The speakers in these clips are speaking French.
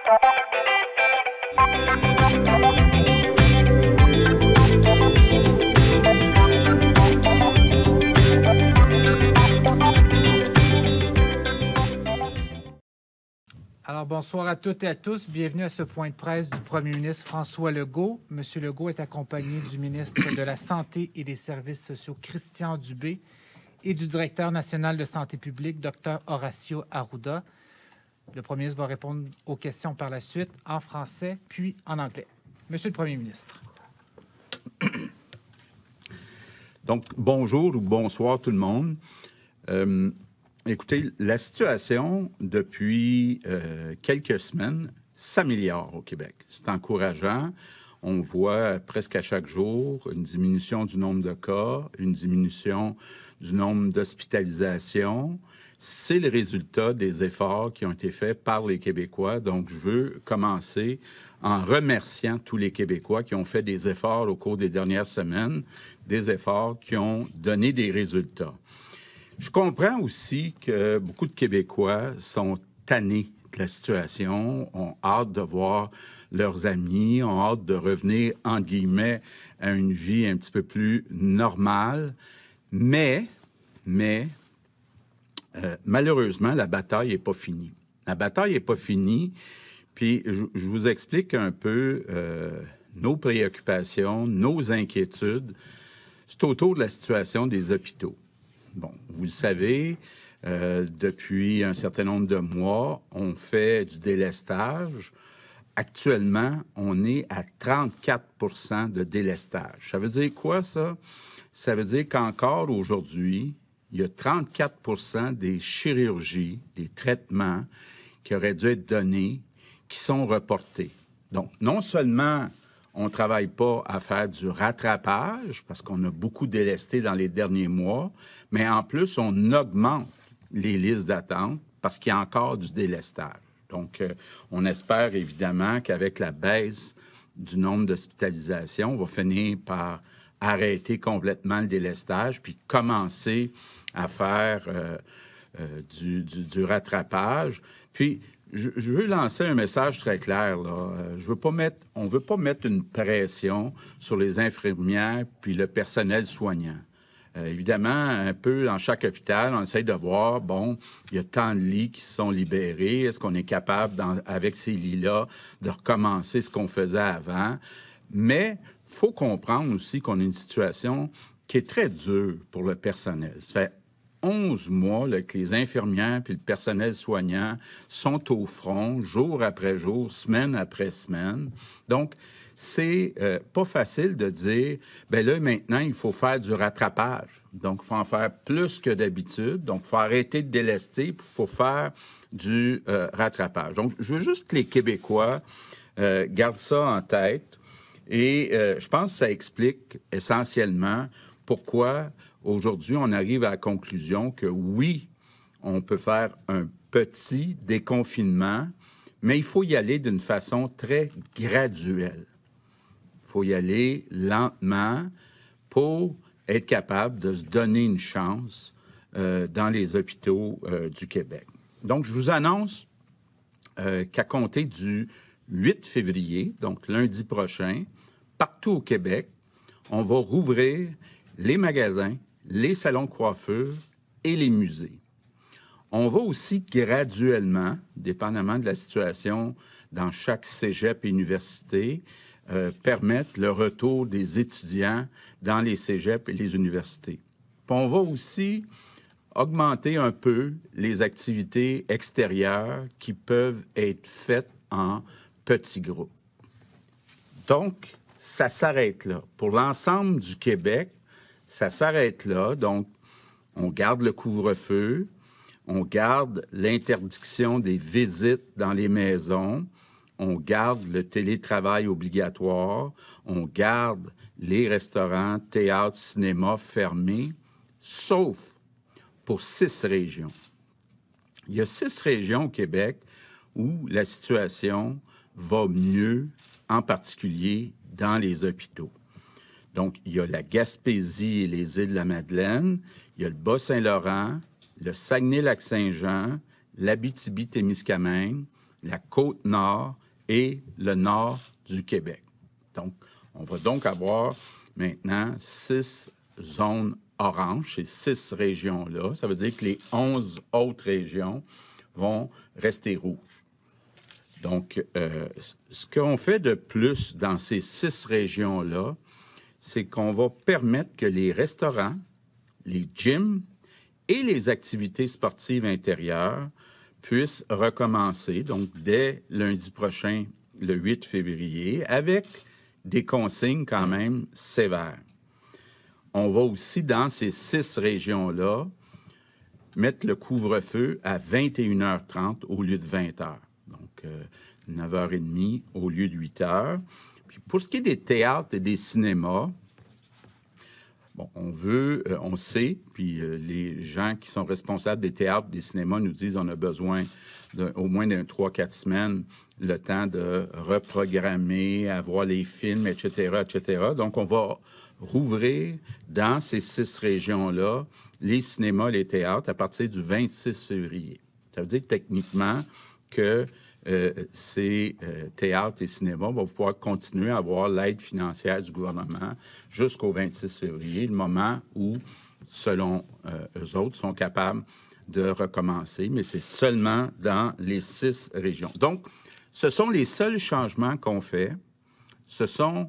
Alors, bonsoir à toutes et à tous. Bienvenue à ce point de presse du premier ministre François Legault. Monsieur Legault est accompagné du ministre de la Santé et des Services sociaux, Christian Dubé, et du directeur national de santé publique, Dr Horacio Arruda. Le premier ministre va répondre aux questions par la suite en français, puis en anglais. Monsieur le premier ministre. Donc, bonjour ou bonsoir tout le monde. Écoutez, la situation depuis quelques semaines s'améliore au Québec. C'est encourageant. On voit presque à chaque jour une diminution du nombre de cas, une diminution du nombre d'hospitalisations. C'est le résultat des efforts qui ont été faits par les Québécois. Donc, je veux commencer en remerciant tous les Québécois qui ont fait des efforts au cours des dernières semaines, des efforts qui ont donné des résultats. Je comprends aussi que beaucoup de Québécois sont tannés de la situation, ont hâte de voir leurs amis, ont hâte de revenir, entre guillemets, à une vie un petit peu plus normale. Mais malheureusement, la bataille n'est pas finie. La bataille n'est pas finie, puis je vous explique un peu nos préoccupations, nos inquiétudes. C'est autour de la situation des hôpitaux. Bon, vous le savez, depuis un certain nombre de mois, on fait du délestage. Actuellement, on est à 34 de délestage. Ça veut dire quoi, ça? Ça veut dire qu'encore aujourd'hui, il y a 34 des chirurgies, des traitements qui auraient dû être donnés, qui sont reportés. Donc, non seulement on ne travaille pas à faire du rattrapage, parce qu'on a beaucoup délesté dans les derniers mois, mais en plus, on augmente les listes d'attente parce qu'il y a encore du délestage. Donc, on espère évidemment qu'avec la baisse du nombre d'hospitalisations, on va finir par arrêter complètement le délestage puis commencer à faire du rattrapage. Puis, je veux lancer un message très clair, là. On ne veut pas mettre une pression sur les infirmières puis le personnel soignant. Évidemment, un peu dans chaque hôpital, on essaie de voir, bon, il y a tant de lits qui sont libérés. Est-ce qu'on est capable, avec ces lits-là, de recommencer ce qu'on faisait avant? Mais il faut comprendre aussi qu'on a une situation qui est très dure pour le personnel. Ça fait 11 mois là, que les infirmières puis le personnel soignant sont au front, jour après jour, semaine après semaine. Donc, c'est pas facile de dire, bien là, maintenant, il faut faire du rattrapage. Donc, il faut en faire plus que d'habitude. Donc, il faut arrêter de délester, puis il faut faire du rattrapage. Donc, je veux juste que les Québécois gardent ça en tête. Et je pense que ça explique essentiellement pourquoi aujourd'hui, on arrive à la conclusion que oui, on peut faire un petit déconfinement, mais il faut y aller d'une façon très graduelle. Il faut y aller lentement pour être capable de se donner une chance dans les hôpitaux du Québec. Donc, je vous annonce qu'à compter du 8 février, donc lundi prochain, partout au Québec, on va rouvrir les magasins, les salons de coiffure et les musées. On va aussi graduellement, dépendamment de la situation dans chaque cégep et université, permettre le retour des étudiants dans les cégeps et les universités. Puis on va aussi augmenter un peu les activités extérieures qui peuvent être faites en petits groupes. Donc, ça s'arrête là. Pour l'ensemble du Québec, ça s'arrête là. Donc, on garde le couvre-feu, on garde l'interdiction des visites dans les maisons, on garde le télétravail obligatoire, on garde les restaurants, théâtres, cinémas fermés, sauf pour 6 régions. Il y a 6 régions au Québec où la situation va mieux, en particulier dans les hôpitaux. Donc, il y a la Gaspésie et les Îles-de-la-Madeleine, il y a le Bas-Saint-Laurent, le Saguenay-Lac-Saint-Jean, l'Abitibi-Témiscamingue, la Côte-Nord et le nord du Québec. Donc, on va donc avoir maintenant 6 zones oranges, ces 6 régions-là. Ça veut dire que les 11 autres régions vont rester rouges. Donc, ce qu'on fait de plus dans ces 6 régions-là, c'est qu'on va permettre que les restaurants, les gyms et les activités sportives intérieures puissent recommencer, donc dès lundi prochain, le 8 février, avec des consignes quand même sévères. On va aussi, dans ces 6 régions-là, mettre le couvre-feu à 21h30 au lieu de 20h. Donc, 9h30 au lieu de 8h. Puis pour ce qui est des théâtres et des cinémas, bon, on sait, puis les gens qui sont responsables des théâtres, des cinémas nous disent qu'on a besoin au moins d'un 3-4 semaines, le temps de reprogrammer, avoir les films, etc., etc. Donc, on va rouvrir dans ces 6 régions-là les cinémas et les théâtres à partir du 26 février. Ça veut dire techniquement que ces théâtres et cinémas vont pouvoir continuer à avoir l'aide financière du gouvernement jusqu'au 26 février, le moment où, selon eux autres, sont capables de recommencer, mais c'est seulement dans les 6 régions. Donc, ce sont les seuls changements qu'on fait. Ce sont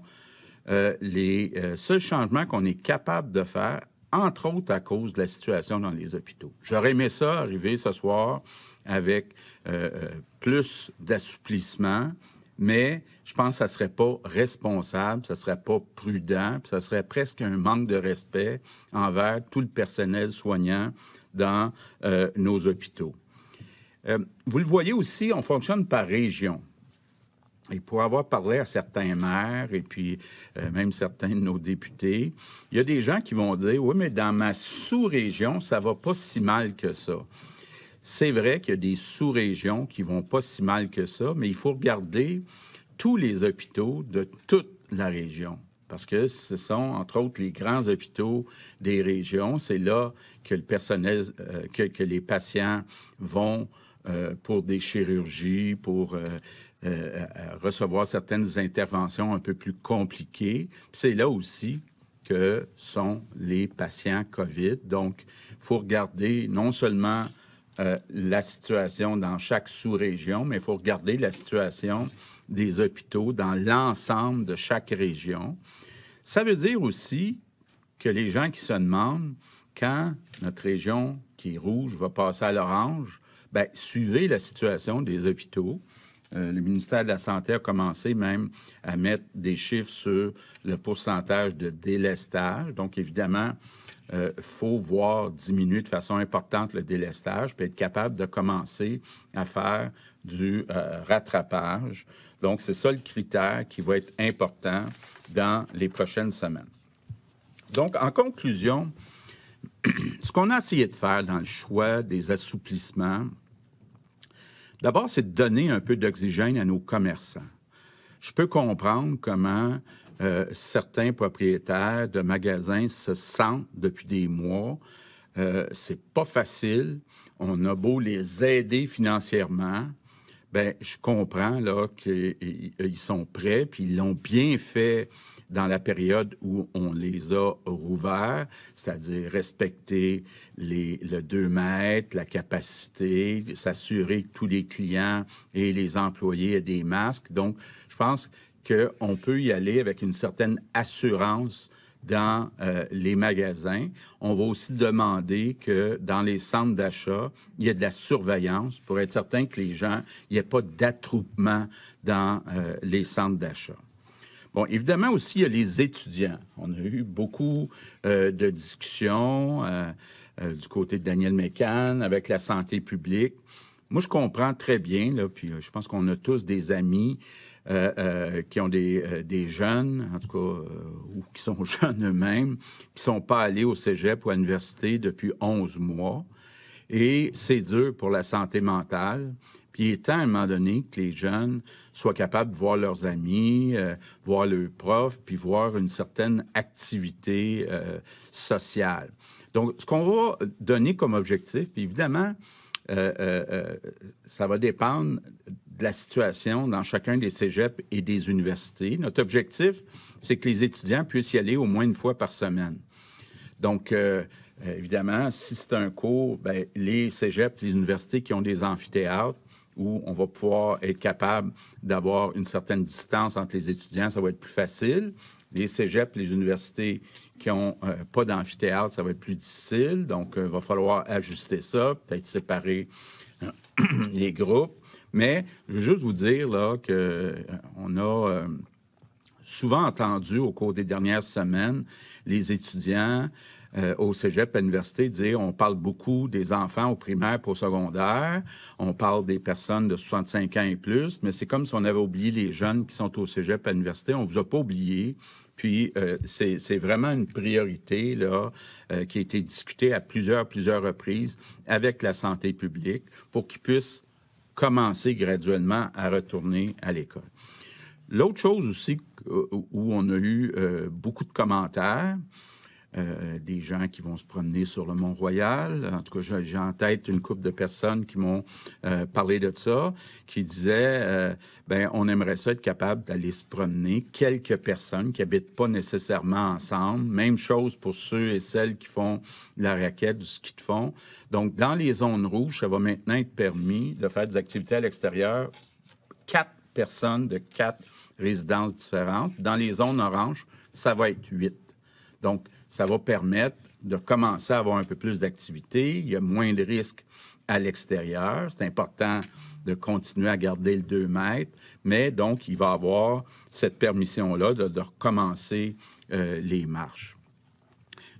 les seuls changements qu'on est capable de faire, entre autres à cause de la situation dans les hôpitaux. J'aurais aimé ça arriver ce soir avec plus d'assouplissement, mais je pense que ça ne serait pas responsable, ça ne serait pas prudent, puis ça serait presque un manque de respect envers tout le personnel soignant dans nos hôpitaux. Vous le voyez aussi, on fonctionne par région. Et pour avoir parlé à certains maires et puis même certains de nos députés, il y a des gens qui vont dire « Oui, mais dans ma sous-région, ça va pas si mal que ça. » C'est vrai qu'il y a des sous-régions qui vont pas si mal que ça, mais il faut regarder tous les hôpitaux de toute la région. Parce que ce sont, entre autres, les grands hôpitaux des régions. C'est là que le personnel, que les patients vont pour des chirurgies, pour recevoir certaines interventions un peu plus compliquées. Puis c'est là aussi que sont les patients COVID. Donc, il faut regarder non seulement la situation dans chaque sous-région, mais il faut regarder la situation des hôpitaux dans l'ensemble de chaque région. Ça veut dire aussi que les gens qui se demandent quand notre région qui est rouge va passer à l'orange, bien, suivez la situation des hôpitaux. Le ministère de la Santé a commencé même à mettre des chiffres sur le pourcentage de délestage. Donc, évidemment, faut voir diminuer de façon importante le délestage, puis être capable de commencer à faire du rattrapage. Donc, c'est ça le critère qui va être important dans les prochaines semaines. Donc, en conclusion, ce qu'on a essayé de faire dans le choix des assouplissements, d'abord, c'est de donner un peu d'oxygène à nos commerçants. Je peux comprendre comment certains propriétaires de magasins se sentent depuis des mois. C'est pas facile. On a beau les aider financièrement. Bien, je comprends là qu'ils sont prêts, puis ils l'ont bien fait dans la période où on les a rouverts, c'est-à-dire respecter le 2 mètres, la capacité, s'assurer que tous les clients et les employés aient des masques. Donc, je pense qu'on peut y aller avec une certaine assurance dans les magasins. On va aussi demander que dans les centres d'achat, il y ait de la surveillance pour être certain que les gens, il n'y ait pas d'attroupement dans les centres d'achat. Bon, évidemment aussi, il y a les étudiants. On a eu beaucoup de discussions du côté de Daniel Mécan avec la santé publique. Moi, je comprends très bien, là, puis je pense qu'on a tous des amis qui ont des jeunes, en tout cas, ou qui sont jeunes eux-mêmes, qui sont pas allés au cégep ou à l'université depuis 11 mois. Et c'est dur pour la santé mentale. Puis il est temps, à un moment donné, que les jeunes soient capables de voir leurs amis, voir leurs profs, puis voir une certaine activité sociale. Donc, ce qu'on va donner comme objectif, puis évidemment, ça va dépendre de la situation dans chacun des cégeps et des universités. Notre objectif, c'est que les étudiants puissent y aller au moins une fois par semaine. Donc, évidemment, si c'est un cours, bien, les cégeps, les universités qui ont des amphithéâtres où on va pouvoir être capable d'avoir une certaine distance entre les étudiants, ça va être plus facile. Les cégeps, les universités qui n'ont pas d'amphithéâtre, ça va être plus difficile. Donc, il va falloir ajuster ça, peut-être séparer les groupes. Mais je veux juste vous dire là, qu'on a souvent entendu au cours des dernières semaines les étudiants au cégep à l'université dire on parle beaucoup des enfants au primaire et au secondaire, on parle des personnes de 65 ans et plus, mais c'est comme si on avait oublié les jeunes qui sont au cégep à l'université. On ne vous a pas oublié. Puis, c'est vraiment une priorité là, qui a été discutée à plusieurs reprises avec la santé publique pour qu'ils puissent commencer graduellement à retourner à l'école. L'autre chose aussi où on a eu beaucoup de commentaires, des gens qui vont se promener sur le Mont-Royal. En tout cas, j'ai en tête une couple de personnes qui m'ont parlé de ça, qui disaient, on aimerait ça être capable d'aller se promener. Quelques personnes qui habitent pas nécessairement ensemble. Même chose pour ceux et celles qui font la raquette, du ski de fond. Donc, dans les zones rouges, ça va maintenant être permis de faire des activités à l'extérieur. 4 personnes de 4 résidences différentes. Dans les zones oranges, ça va être 8. Donc, ça va permettre de commencer à avoir un peu plus d'activité. Il y a moins de risques à l'extérieur. C'est important de continuer à garder le 2 mètres, mais donc, il va y avoir cette permission-là de recommencer les marches.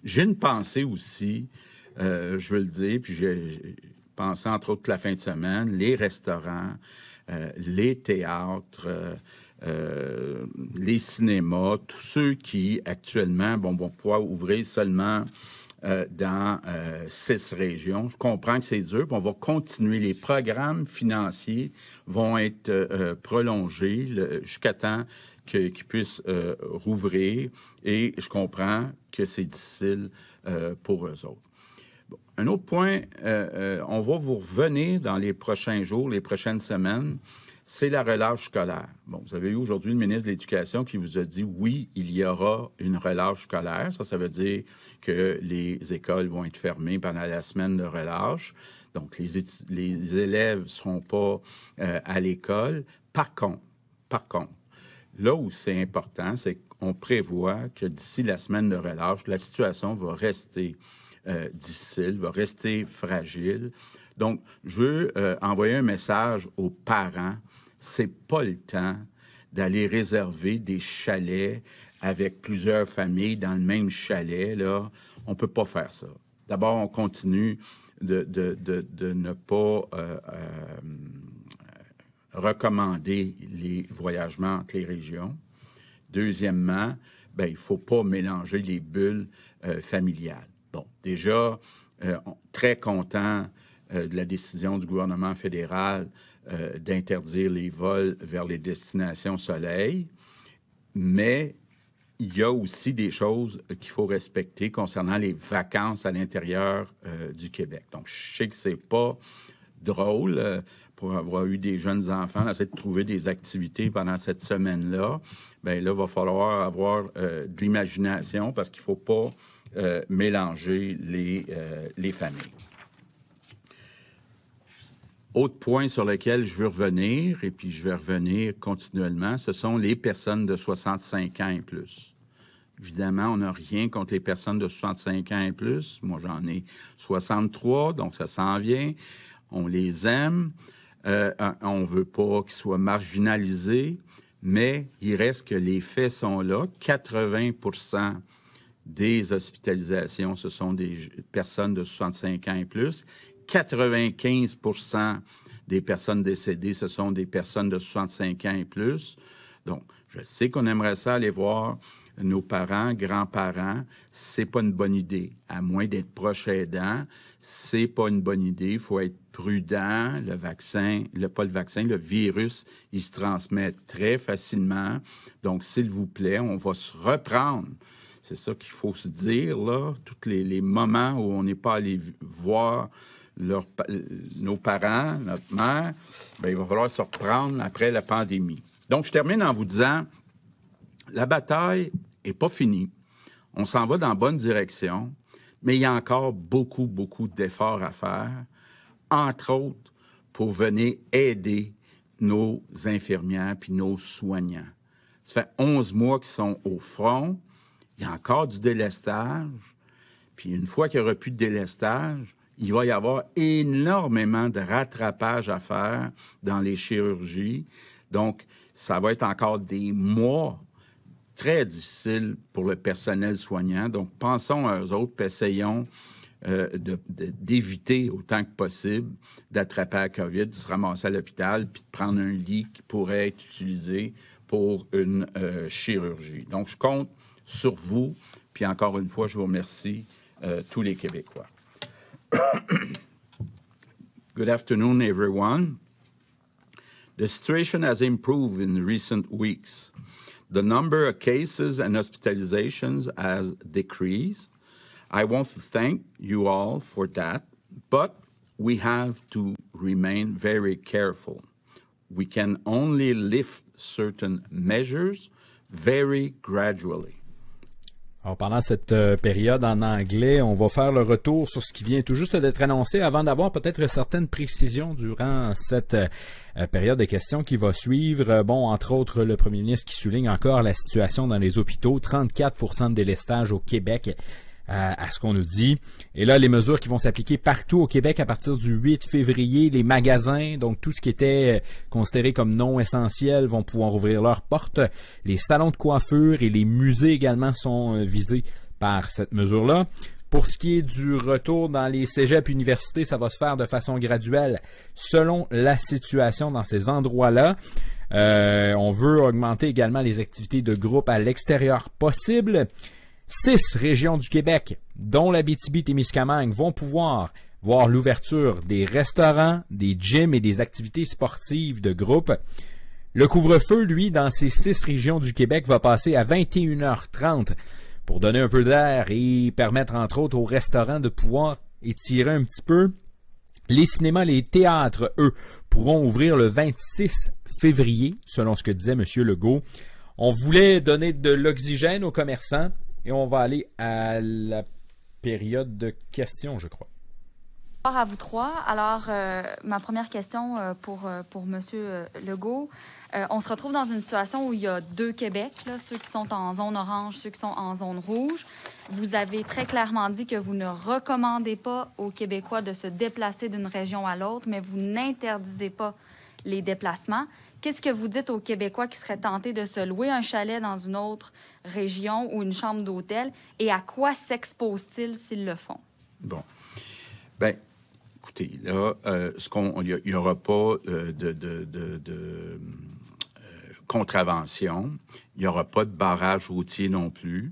J'ai une pensée aussi, je veux le dire, puis j'ai pensé entre autres la fin de semaine, les restaurants, les théâtres, les cinémas, tous ceux qui, actuellement, vont pouvoir ouvrir seulement dans 6 régions. Je comprends que c'est dur, puis on va continuer. Les programmes financiers vont être prolongés jusqu'à temps qu'ils puissent rouvrir, et je comprends que c'est difficile pour eux autres. Bon. Un autre point, on va vous revenir dans les prochains jours, les prochaines semaines, c'est la relâche scolaire. Bon, vous avez eu aujourd'hui le ministre de l'Éducation qui vous a dit, oui, il y aura une relâche scolaire. Ça veut dire que les écoles vont être fermées pendant la semaine de relâche. Donc, les élèves ne seront pas à l'école. Par contre, là où c'est important, c'est qu'on prévoit que d'ici la semaine de relâche, la situation va rester difficile, va rester fragile. Donc, je veux envoyer un message aux parents. C'est pas le temps d'aller réserver des chalets avec plusieurs familles dans le même chalet, là. On peut pas faire ça. D'abord, on continue de ne pas recommander les voyagements entre les régions. Deuxièmement, il faut pas mélanger les bulles familiales. Bon, déjà, très content de la décision du gouvernement fédéral d'interdire les vols vers les destinations soleil, mais il y a aussi des choses qu'il faut respecter concernant les vacances à l'intérieur du Québec. Donc, je sais que c'est pas drôle pour avoir eu des jeunes enfants, d'essayer de trouver des activités pendant cette semaine-là. Bien là, il va falloir avoir de l'imagination parce qu'il ne faut pas mélanger les familles. Autre point sur lequel je veux revenir, et puis je vais revenir continuellement, ce sont les personnes de 65 ans et plus. Évidemment, on n'a rien contre les personnes de 65 ans et plus. Moi, j'en ai 63, donc ça s'en vient. On les aime. On ne veut pas qu'ils soient marginalisés, mais il reste que les faits sont là. 80% des hospitalisations, ce sont des personnes de 65 ans et plus. 95% des personnes décédées, ce sont des personnes de 65 ans et plus. Donc, je sais qu'on aimerait ça aller voir nos parents, grands-parents. C'est pas une bonne idée. À moins d'être proche aidant, c'est pas une bonne idée. Il faut être prudent. Le vaccin, le virus, il se transmet très facilement. Donc, s'il vous plaît, on va se reprendre. C'est ça qu'il faut se dire, là. Tous les moments où on n'est pas allé voir nos parents, notre mère, bien, il va falloir se reprendre après la pandémie. Donc, je termine en vous disant, la bataille n'est pas finie. On s'en va dans la bonne direction, mais il y a encore beaucoup, beaucoup d'efforts à faire, entre autres pour venir aider nos infirmières puis nos soignants. Ça fait 11 mois qu'ils sont au front. Il y a encore du délestage. Puis une fois qu'il n'y aura plus de délestage, il va y avoir énormément de rattrapage à faire dans les chirurgies. Donc, ça va être encore des mois très difficiles pour le personnel soignant. Donc, pensons à eux autres, puis essayons d'éviter autant que possible d'attraper la COVID, de se ramasser à l'hôpital, puis de prendre un lit qui pourrait être utilisé pour une chirurgie. Donc, je compte sur vous, puis encore une fois, je vous remercie tous les Québécois. Good afternoon, everyone. The situation has improved in recent weeks. The number of cases and hospitalizations has decreased. I want to thank you all for that, but we have to remain very careful. We can only lift certain measures very gradually. Alors, pendant cette période en anglais, on va faire le retour sur ce qui vient tout juste d'être annoncé avant d'avoir peut-être certaines précisions durant cette période de questions qui va suivre. Bon, entre autres, le premier ministre qui souligne encore la situation dans les hôpitaux, 34% de délestage au Québec. À ce qu'on nous dit. Et là, les mesures qui vont s'appliquer partout au Québec à partir du 8 février, les magasins, donc tout ce qui était considéré comme non essentiel, vont pouvoir ouvrir leurs portes. Les salons de coiffure et les musées également sont visés par cette mesure-là. Pour ce qui est du retour dans les cégeps universités, ça va se faire de façon graduelle selon la situation dans ces endroits-là. On veut augmenter également les activités de groupe à l'extérieur possible. 6 régions du Québec, dont l'Abitibi-Témiscamingue, vont pouvoir voir l'ouverture des restaurants, des gyms et des activités sportives de groupe. Le couvre-feu, lui, dans ces 6 régions du Québec, va passer à 21h30 pour donner un peu d'air et permettre, entre autres, aux restaurants de pouvoir étirer un petit peu. Les cinémas, les théâtres, eux, pourront ouvrir le 26 février, selon ce que disait M. Legault. On voulait donner de l'oxygène aux commerçants. Et on va aller à la période de questions, je crois. Bonjour à vous trois. Alors, ma première question pour M. Legault. On se retrouve dans une situation où il y a 2 Québec, là, ceux qui sont en zone orange, ceux qui sont en zone rouge. Vous avez très clairement dit que vous ne recommandez pas aux Québécois de se déplacer d'une région à l'autre, mais vous n'interdisez pas les déplacements. Qu'est-ce que vous dites aux Québécois qui seraient tentés de se louer un chalet dans une autre région ou une chambre d'hôtel? Et à quoi s'exposent-ils s'ils le font? Bon. Bien, écoutez, là, il n'y aura pas de contravention. Il n'y aura pas de barrage routier non plus.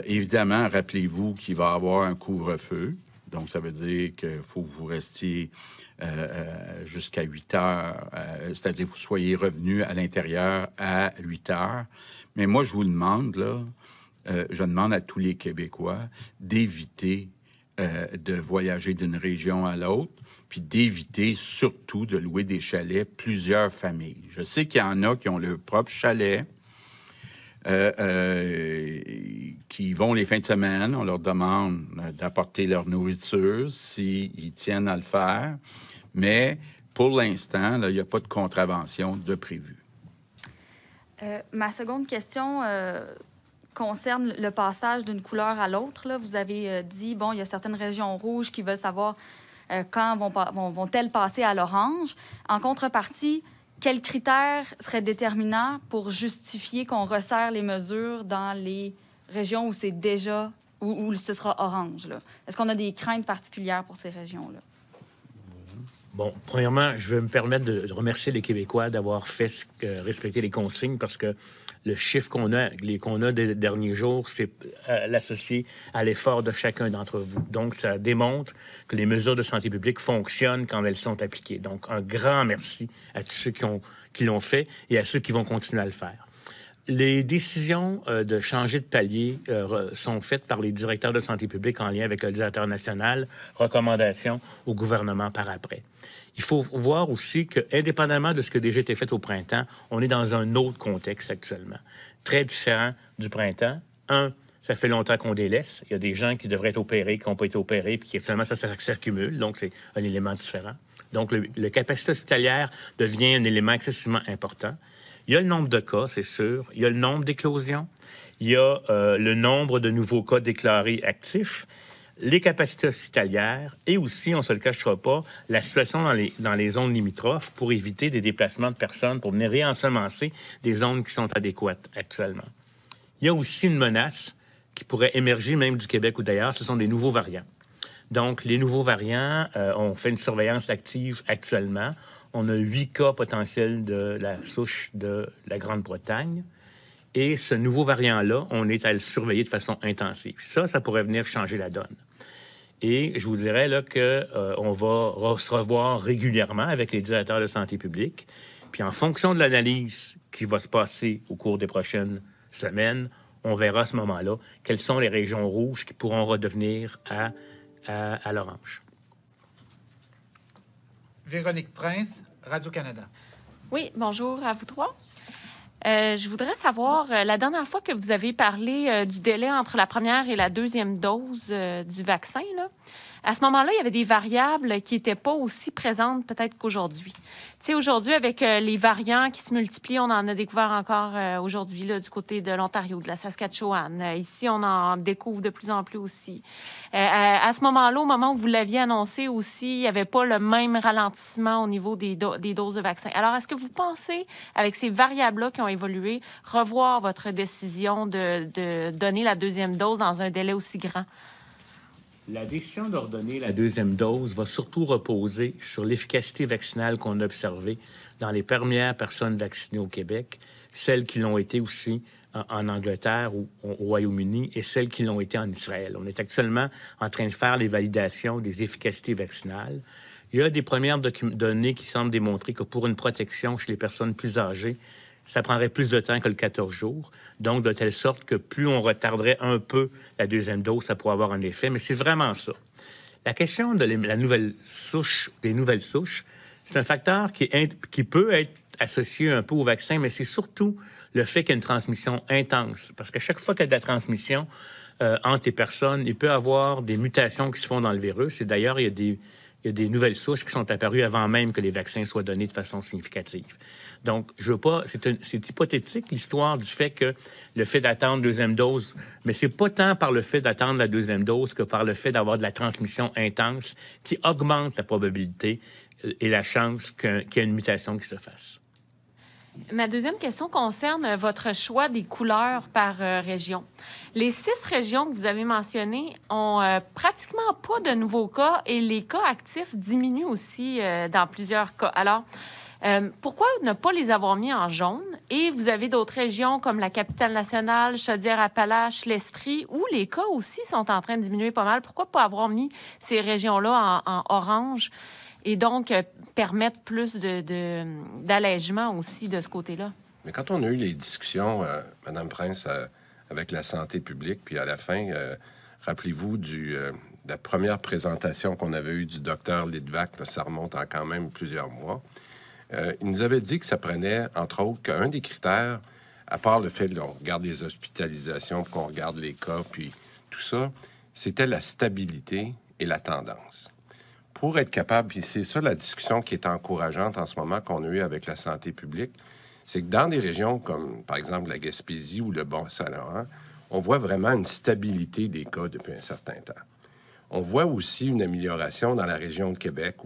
Évidemment, rappelez-vous qu'il va y avoir un couvre-feu. Donc, ça veut dire qu'il faut que vous restiez jusqu'à 8 heures, c'est-à-dire que vous soyez revenu à l'intérieur à 8 heures. Mais moi, je vous demande, là, je demande à tous les Québécois d'éviter de voyager d'une région à l'autre, puis d'éviter surtout de louer des chalets plusieurs familles. Je sais qu'il y en a qui ont leur propre chalet, qui vont les fins de semaine. On leur demande d'apporter leur nourriture s'ils tiennent à le faire. Mais pour l'instant, il n'y a pas de contravention de prévu. Ma seconde question concerne le passage d'une couleur à l'autre. Là. Vous avez dit, bon, il y a certaines régions rouges qui veulent savoir quand vont-elles passer à l'orange. En contrepartie, quels critères seraient déterminants pour justifier qu'on resserre les mesures dans les régions où c'est déjà, où ce sera orange, là? Est-ce qu'on a des craintes particulières pour ces régions-là? Bon, premièrement, je veux me permettre de remercier les Québécois d'avoir fait respecter les consignes parce que le chiffre qu'on a des derniers jours, c'est l'associé à l'effort de chacun d'entre vous. Donc, ça démontre que les mesures de santé publique fonctionnent quand elles sont appliquées. Donc, un grand merci à tous ceux qui l'ont fait et à ceux qui vont continuer à le faire. Les décisions de changer de palier sont faites par les directeurs de santé publique en lien avec le directeur national, recommandations au gouvernement par après. Il faut voir aussi que, indépendamment de ce qui a déjà été fait au printemps, on est dans un autre contexte actuellement, très différent du printemps. Ça fait longtemps qu'on délaisse. Il y a des gens qui devraient être opérés, qui n'ont pas été opérés, puis actuellement, ça s'accumule, donc c'est un élément différent. Donc, la capacité hospitalière devient un élément excessivement important. Il y a le nombre de cas, c'est sûr. Il y a le nombre d'éclosions. Il y a le nombre de nouveaux cas déclarés actifs, les capacités hospitalières et aussi, on ne se le cachera pas, la situation dans les zones limitrophes pour éviter des déplacements de personnes, pour venir réensemencer des zones qui sont adéquates actuellement. Il y a aussi une menace qui pourrait émerger même du Québec ou d'ailleurs, ce sont des nouveaux variants. Donc, les nouveaux variants, on fait une surveillance active actuellement. On a 8 cas potentiels de la souche de la Grande-Bretagne. Et ce nouveau variant-là, on est à le surveiller de façon intensive. Ça pourrait venir changer la donne. Et je vous dirais là qu'on va se revoir régulièrement avec les directeurs de santé publique. Puis en fonction de l'analyse qui va se passer au cours des prochaines semaines, on verra à ce moment-là quelles sont les régions rouges qui pourront redevenir à l'orange. Véronique Prince, Radio-Canada. Oui, bonjour à vous trois. Je voudrais savoir, la dernière fois que vous avez parlé du délai entre la première et la deuxième dose du vaccin, là, à ce moment-là, il y avait des variables qui n'étaient pas aussi présentes peut-être qu'aujourd'hui. Tu sais, aujourd'hui, avec les variants qui se multiplient, on en a découvert encore aujourd'hui là, du côté de l'Ontario, de la Saskatchewan. Ici, on en découvre de plus en plus aussi. À ce moment-là, au moment où vous l'aviez annoncé aussi, il n'y avait pas le même ralentissement au niveau des doses de vaccins. Alors, est-ce que vous pensez, avec ces variables-là qui ont évolué, revoir votre décision de donner la deuxième dose dans un délai aussi grand? La décision d'ordonner la deuxième dose va surtout reposer sur l'efficacité vaccinale qu'on a observée dans les premières personnes vaccinées au Québec, celles qui l'ont été aussi en Angleterre ou au Royaume-Uni et celles qui l'ont été en Israël. On est actuellement en train de faire les validations des efficacités vaccinales. Il y a des premières données qui semblent démontrer que pour une protection chez les personnes plus âgées, ça prendrait plus de temps que le 14 jours. Donc, de telle sorte que plus on retarderait un peu la deuxième dose, ça pourrait avoir un effet. Mais c'est vraiment ça. La question de la nouvelle souche, des nouvelles souches, c'est un facteur qui peut être associé un peu au vaccin, mais c'est surtout le fait qu'il y a une transmission intense. Parce qu'à chaque fois qu'il y a de la transmission entre les personnes, il peut y avoir des mutations qui se font dans le virus. Et d'ailleurs, il y a des nouvelles souches qui sont apparues avant même que les vaccins soient donnés de façon significative. Donc, je veux pas... C'est hypothétique, l'histoire du fait que le fait d'attendre deuxième dose, mais c'est pas tant par le fait d'attendre la deuxième dose que par le fait d'avoir de la transmission intense qui augmente la probabilité et la chance qu'il y ait une mutation qui se fasse. Ma deuxième question concerne votre choix des couleurs par région. Les 6 régions que vous avez mentionnées ont pratiquement pas de nouveaux cas et les cas actifs diminuent aussi dans plusieurs cas. Alors, pourquoi ne pas les avoir mis en jaune? Et vous avez d'autres régions comme la Capitale-Nationale, Chaudière-Appalaches, l'Estrie, où les cas aussi sont en train de diminuer pas mal. Pourquoi pas avoir mis ces régions-là en orange et donc permettre plus d'allègement aussi de ce côté-là? Mais quand on a eu les discussions, Mme Prince, avec la santé publique, puis à la fin, rappelez-vous de la première présentation qu'on avait eue du docteur Lidvac, là, ça remonte en quand même plusieurs mois. Il nous avait dit que ça prenait, entre autres, qu'un des critères, à part le fait qu'on regarde les hospitalisations, qu'on regarde les cas, puis tout ça, c'était la stabilité et la tendance. Pour être capable, puis c'est ça la discussion qui est encourageante en ce moment qu'on a eue avec la santé publique, c'est que dans des régions comme, par exemple, la Gaspésie ou le Bas-Saint-Laurent, on voit vraiment une stabilité des cas depuis un certain temps. On voit aussi une amélioration dans la région de Québec,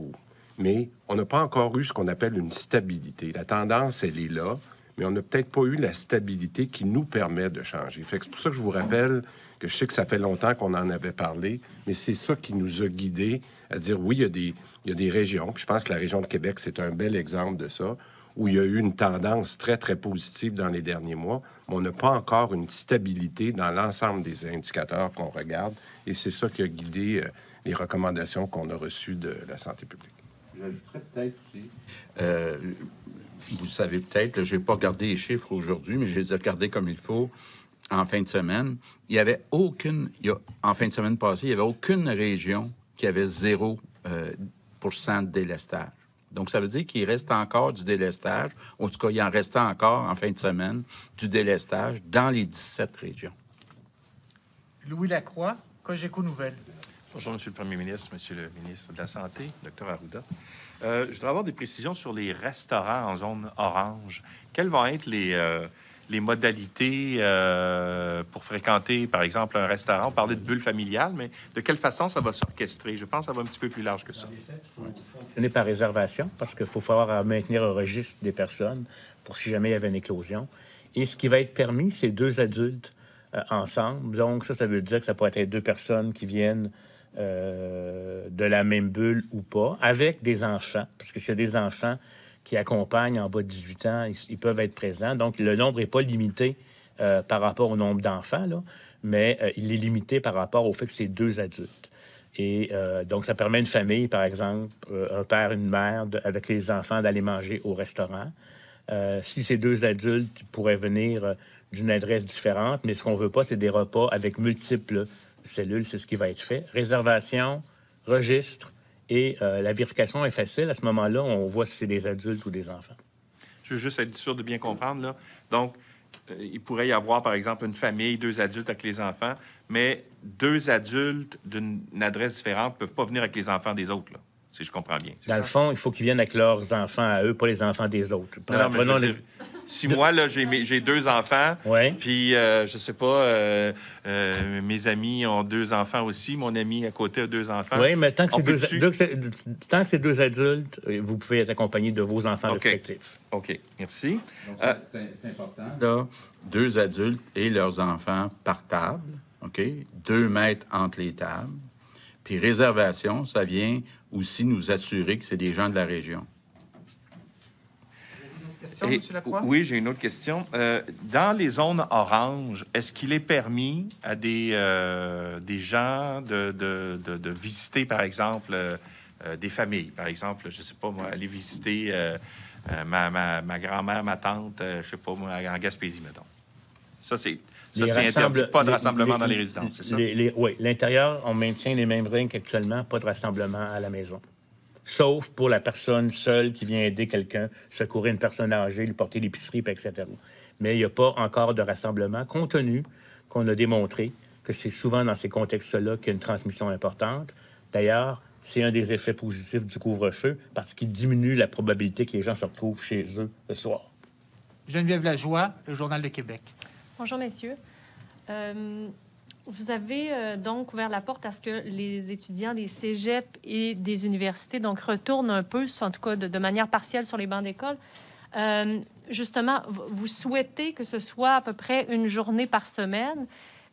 mais on n'a pas encore eu ce qu'on appelle une stabilité. La tendance, elle est là, mais on n'a peut-être pas eu la stabilité qui nous permet de changer. Fait que c'est pour ça que je vous rappelle que je sais que ça fait longtemps qu'on en avait parlé, mais c'est ça qui nous a guidés à dire oui, il y a des régions, puis je pense que la région de Québec, c'est un bel exemple de ça, où il y a eu une tendance très, très positive dans les derniers mois, mais on n'a pas encore une stabilité dans l'ensemble des indicateurs qu'on regarde, et c'est ça qui a guidé les recommandations qu'on a reçues de la santé publique. J'ajouterais peut-être aussi, vous le savez peut-être, je n'ai pas regardé les chiffres aujourd'hui, mais je les ai regardés comme il faut en fin de semaine. En fin de semaine passée, il n'y avait aucune région qui avait 0 % de délestage. Donc, ça veut dire qu'il reste encore du délestage. En tout cas, il en restait encore en fin de semaine du délestage dans les 17 régions. Louis Lacroix, Cogeco Nouvelles. Bonjour, M. le Premier ministre, M. le ministre de la Santé, Dr Arruda. Je voudrais avoir des précisions sur les restaurants en zone orange. Quelles vont être les modalités pour fréquenter, par exemple, un restaurant? On parlait de bulle familiale, mais de quelle façon ça va s'orchestrer? Je pense que ça va un petit peu plus large que ça. Fonctionner par réservation, parce qu'il faut falloir maintenir un registre des personnes pour si jamais il y avait une éclosion. Et ce qui va être permis, c'est 2 adultes ensemble. Donc, ça veut dire que ça pourrait être 2 personnes qui viennent de la même bulle ou pas, avec des enfants, parce que c'est des enfants qui accompagnent en bas de 18 ans, ils peuvent être présents. Donc, le nombre n'est pas limité par rapport au nombre d'enfants, là, mais il est limité par rapport au fait que c'est 2 adultes. Et donc, ça permet à une famille, par exemple, un père, une mère, avec les enfants, d'aller manger au restaurant. Si ces 2 adultes pourraient venir d'une adresse différente, mais ce qu'on ne veut pas, c'est des repas avec multiples cellules, c'est ce qui va être fait. Réservation, registre, et la vérification est facile. À ce moment-là, on voit si c'est des adultes ou des enfants. Je veux juste être sûr de bien comprendre, là. Donc, il pourrait y avoir, par exemple, une famille, 2 adultes avec les enfants, mais 2 adultes d'une adresse différente ne peuvent pas venir avec les enfants des autres, là, si je comprends bien. Dans le fond, il faut qu'ils viennent avec leurs enfants à eux, pas les enfants des autres. Non, mais je veux dire, si moi, là, j'ai 2 enfants, ouais. Puis, je sais pas, mes amis ont 2 enfants aussi, mon ami à côté a 2 enfants. Oui, mais tant que c'est 2 adultes, vous pouvez être accompagné de vos enfants respectifs. OK, merci. Donc, c'est important. Là, 2 adultes et leurs enfants par table, OK? 2 mètres entre les tables. Puis réservation, ça vient aussi nous assurer que c'est des gens de la région. M. Lacroix? Oui, j'ai une autre question. Dans les zones oranges, est-ce qu'il est permis à des gens de visiter, par exemple, des familles? Par exemple, je sais pas, moi, aller visiter ma grand-mère, ma tante, je sais pas, moi, en Gaspésie, mettons. Ça, c'est interdit. Pas de rassemblement dans les résidences, c'est ça? Oui, l'intérieur, on maintient les mêmes règles qu'actuellement, pas de rassemblement à la maison. Sauf pour la personne seule qui vient aider quelqu'un, secourir une personne âgée, lui porter l'épicerie, etc. Mais il n'y a pas encore de rassemblement, compte tenu qu'on a démontré que c'est souvent dans ces contextes-là qu'il y a une transmission importante. D'ailleurs, c'est un des effets positifs du couvre-feu parce qu'il diminue la probabilité que les gens se retrouvent chez eux le soir. Geneviève Lajoie, le Journal de Québec. Bonjour, messieurs. Vous avez donc ouvert la porte à ce que les étudiants des cégeps et des universités donc retournent un peu, en tout cas de manière partielle, sur les bancs d'école. Justement, vous souhaitez que ce soit à peu près une journée par semaine,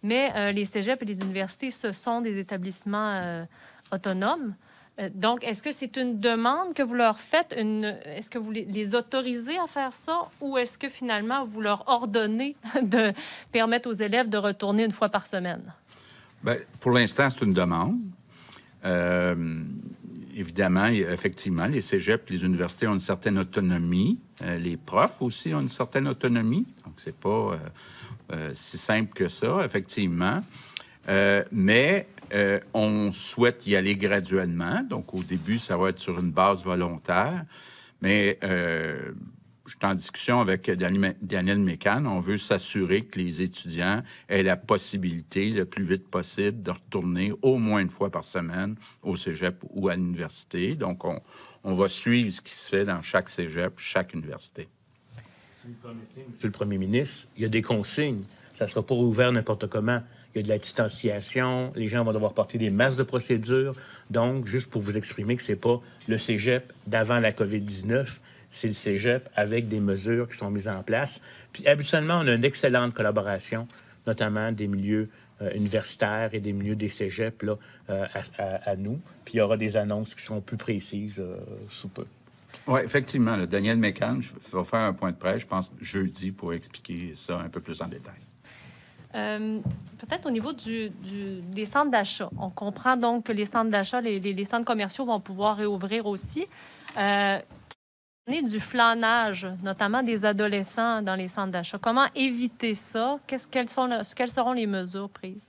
mais les cégeps et les universités, ce sont des établissements autonomes. Donc, est-ce que c'est une demande que vous leur faites? Est-ce que vous les autorisez à faire ça? Ou est-ce que finalement, vous leur ordonnez de permettre aux élèves de retourner une fois par semaine? Bien, pour l'instant, c'est une demande. Évidemment, effectivement, les cégeps, les universités ont une certaine autonomie. Les profs aussi ont une certaine autonomie. Donc, c'est pas si simple que ça, effectivement. Mais on souhaite y aller graduellement. Donc, au début, ça va être sur une base volontaire. Mais je suis en discussion avec Daniel Mécan. On veut s'assurer que les étudiants aient la possibilité, le plus vite possible, de retourner au moins une fois par semaine au cégep ou à l'université. Donc, on va suivre ce qui se fait dans chaque cégep, chaque université. Monsieur le Premier ministre, il y a des consignes. Ça ne sera pas ouvert n'importe comment. Il y a de la distanciation. Les gens vont devoir porter des masques de procédure. Donc, juste pour vous exprimer que ce n'est pas le cégep d'avant la COVID-19, c'est le cégep avec des mesures qui sont mises en place. Puis, habituellement, on a une excellente collaboration, notamment des milieux universitaires et des milieux des cégeps là, à nous. Puis, il y aura des annonces qui seront plus précises sous peu. Oui, effectivement. Là, Daniel Mécan va faire un point de presse, je pense, jeudi, pour expliquer ça un peu plus en détail. Peut-être au niveau des centres d'achat. On comprend donc que les centres d'achat, les centres commerciaux vont pouvoir réouvrir aussi. Du flânage, notamment des adolescents dans les centres d'achat. Comment éviter ça? Quelles seront les mesures prises?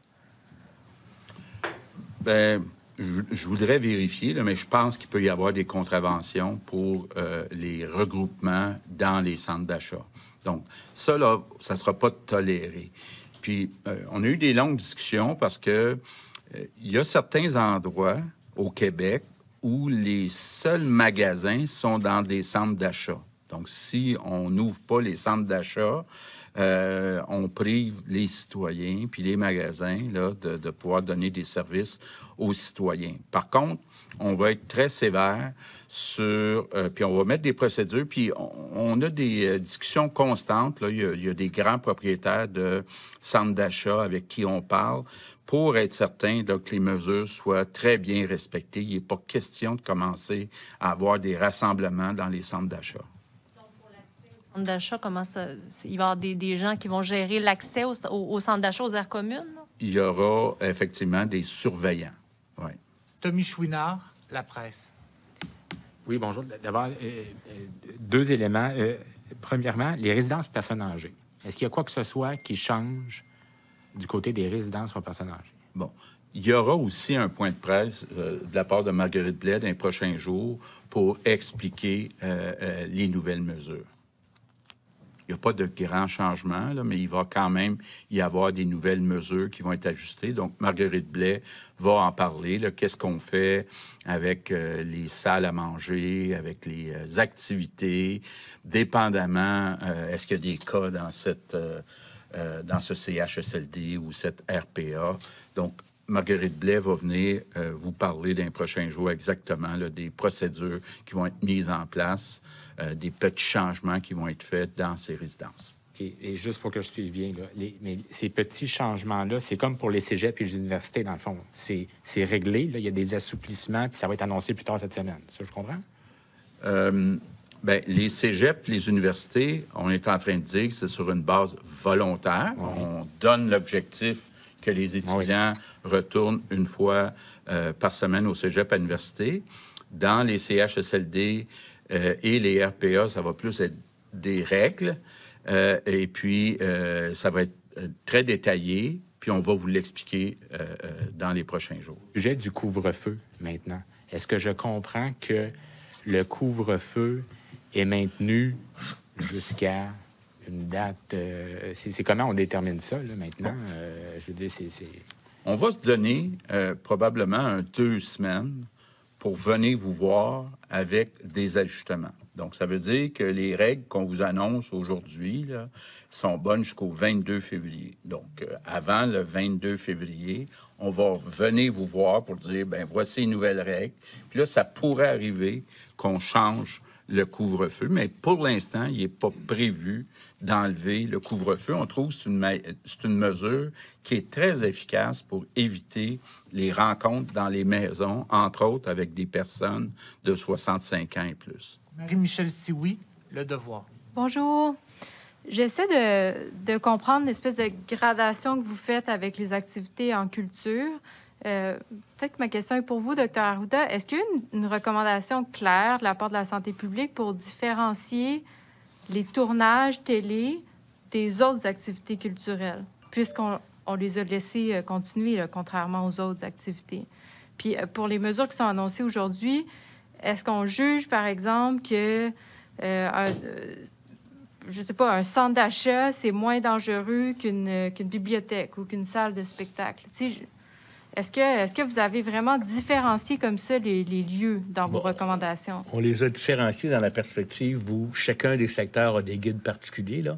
Bien, je voudrais vérifier, là, mais je pense qu'il peut y avoir des contraventions pour les regroupements dans les centres d'achat. Donc, ça, là, ça ne sera pas toléré. Puis, on a eu des longues discussions parce que il y a certains endroits au Québec où les seuls magasins sont dans des centres d'achat. Donc, si on n'ouvre pas les centres d'achat, on prive les citoyens puis les magasins là, de pouvoir donner des services aux citoyens. Par contre, on va être très sévère sur... puis on va mettre des procédures, puis on a des discussions constantes. Là. Il y a des grands propriétaires de centres d'achat avec qui on parle pour être certain là, que les mesures soient très bien respectées. Il n'est pas question de commencer à avoir des rassemblements dans les centres d'achat. D'achat, comment ça... Il va y avoir des gens qui vont gérer l'accès au centre d'achat, aux aires communes? Là? Il y aura effectivement des surveillants. Oui. Tommy Chouinard, La Presse. Oui, bonjour. D'abord, deux éléments. Premièrement, les résidences personnes âgées. Est-ce qu'il y a quoi que ce soit qui change du côté des résidences pour personnes âgées? Bon. Il y aura aussi un point de presse de la part de Marguerite Blais dans les prochains jours pour expliquer les nouvelles mesures. Il n'y a pas de grands changements, là, mais il va quand même y avoir des nouvelles mesures qui vont être ajustées. Donc, Marguerite Blais va en parler. Là, qu'est-ce qu'on fait avec les salles à manger, avec les activités, dépendamment, est-ce qu'il y a des cas dans dans ce CHSLD ou cette RPA. Donc, Marguerite Blais va venir vous parler d'un prochain jour exactement là, des procédures qui vont être mises en place, des petits changements qui vont être faits dans ces résidences. Et juste pour que je suive bien, là, mais ces petits changements-là, c'est comme pour les cégeps et les universités, dans le fond. C'est réglé, là, il y a des assouplissements, puis ça va être annoncé plus tard cette semaine. Ça, je comprends? Bien, les cégeps, les universités, on est en train de dire que c'est sur une base volontaire. Oui. On donne l'objectif que les étudiants retournent une fois par semaine au cégep à l'université. Dans les CHSLD et les RPA, ça va plus être des règles. Et puis, ça va être très détaillé. Puis, on va vous l'expliquer dans les prochains jours. Au sujet du couvre-feu, maintenant, est-ce que je comprends que le couvre-feu est maintenu jusqu'à une date... c'est comment on détermine ça, là, maintenant? Je veux dire, c'est... On va se donner probablement 2 semaines pour venir vous voir avec des ajustements. Donc, ça veut dire que les règles qu'on vous annonce aujourd'hui là, sont bonnes jusqu'au 22 février. Donc, avant le 22 février, on va venir vous voir pour dire, bien, voici les nouvelles règles. Puis là, ça pourrait arriver qu'on change le couvre-feu, mais pour l'instant, il n'est pas prévu d'enlever le couvre-feu. On trouve que c'est une mesure qui est très efficace pour éviter les rencontres dans les maisons, entre autres avec des personnes de 65 ans et plus. Marie-Michel Sioui, Le Devoir. Bonjour. J'essaie de comprendre l'espèce de gradation que vous faites avec les activités en culture. Peut-être que ma question est pour vous, Dr. Arruda. Est-ce qu'il y a une recommandation claire de la part de la santé publique pour différencier les tournages télé des autres activités culturelles, puisqu'on les a laissés continuer, là, contrairement aux autres activités? Puis, pour les mesures qui sont annoncées aujourd'hui, est-ce qu'on juge, par exemple, que je sais pas, un centre d'achat, c'est moins dangereux qu'une bibliothèque ou qu'une salle de spectacle? Est-ce que vous avez vraiment différencié comme ça les lieux dans vos recommandations? On les a différenciés dans la perspective où chacun des secteurs a des guides particuliers, là.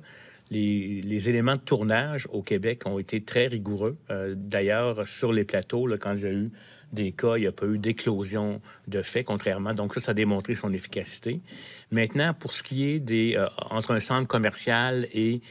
Les éléments de tournage au Québec ont été très rigoureux. D'ailleurs, sur les plateaux, là, quand il y a eu des cas, il n'y a pas eu d'éclosion de fait, contrairement. Donc ça a démontré son efficacité. Maintenant, pour ce qui est entre un centre commercial et,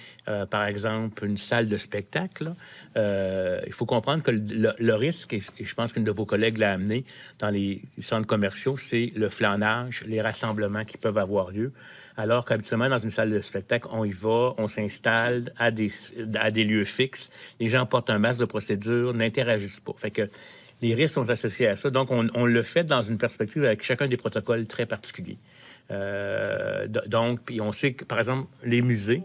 par exemple, une salle de spectacle, il faut comprendre que le risque, et je pense qu'une de vos collègues l'a amené dans les centres commerciaux, c'est le flânage, les rassemblements qui peuvent avoir lieu. Alors qu'habituellement, dans une salle de spectacle, on y va, on s'installe à des lieux fixes. Les gens portent un masque de procédure, n'interagissent pas. Fait que les risques sont associés à ça. Donc, on le fait dans une perspective avec chacun des protocoles très particuliers. Donc, puis on sait que, par exemple, les musées,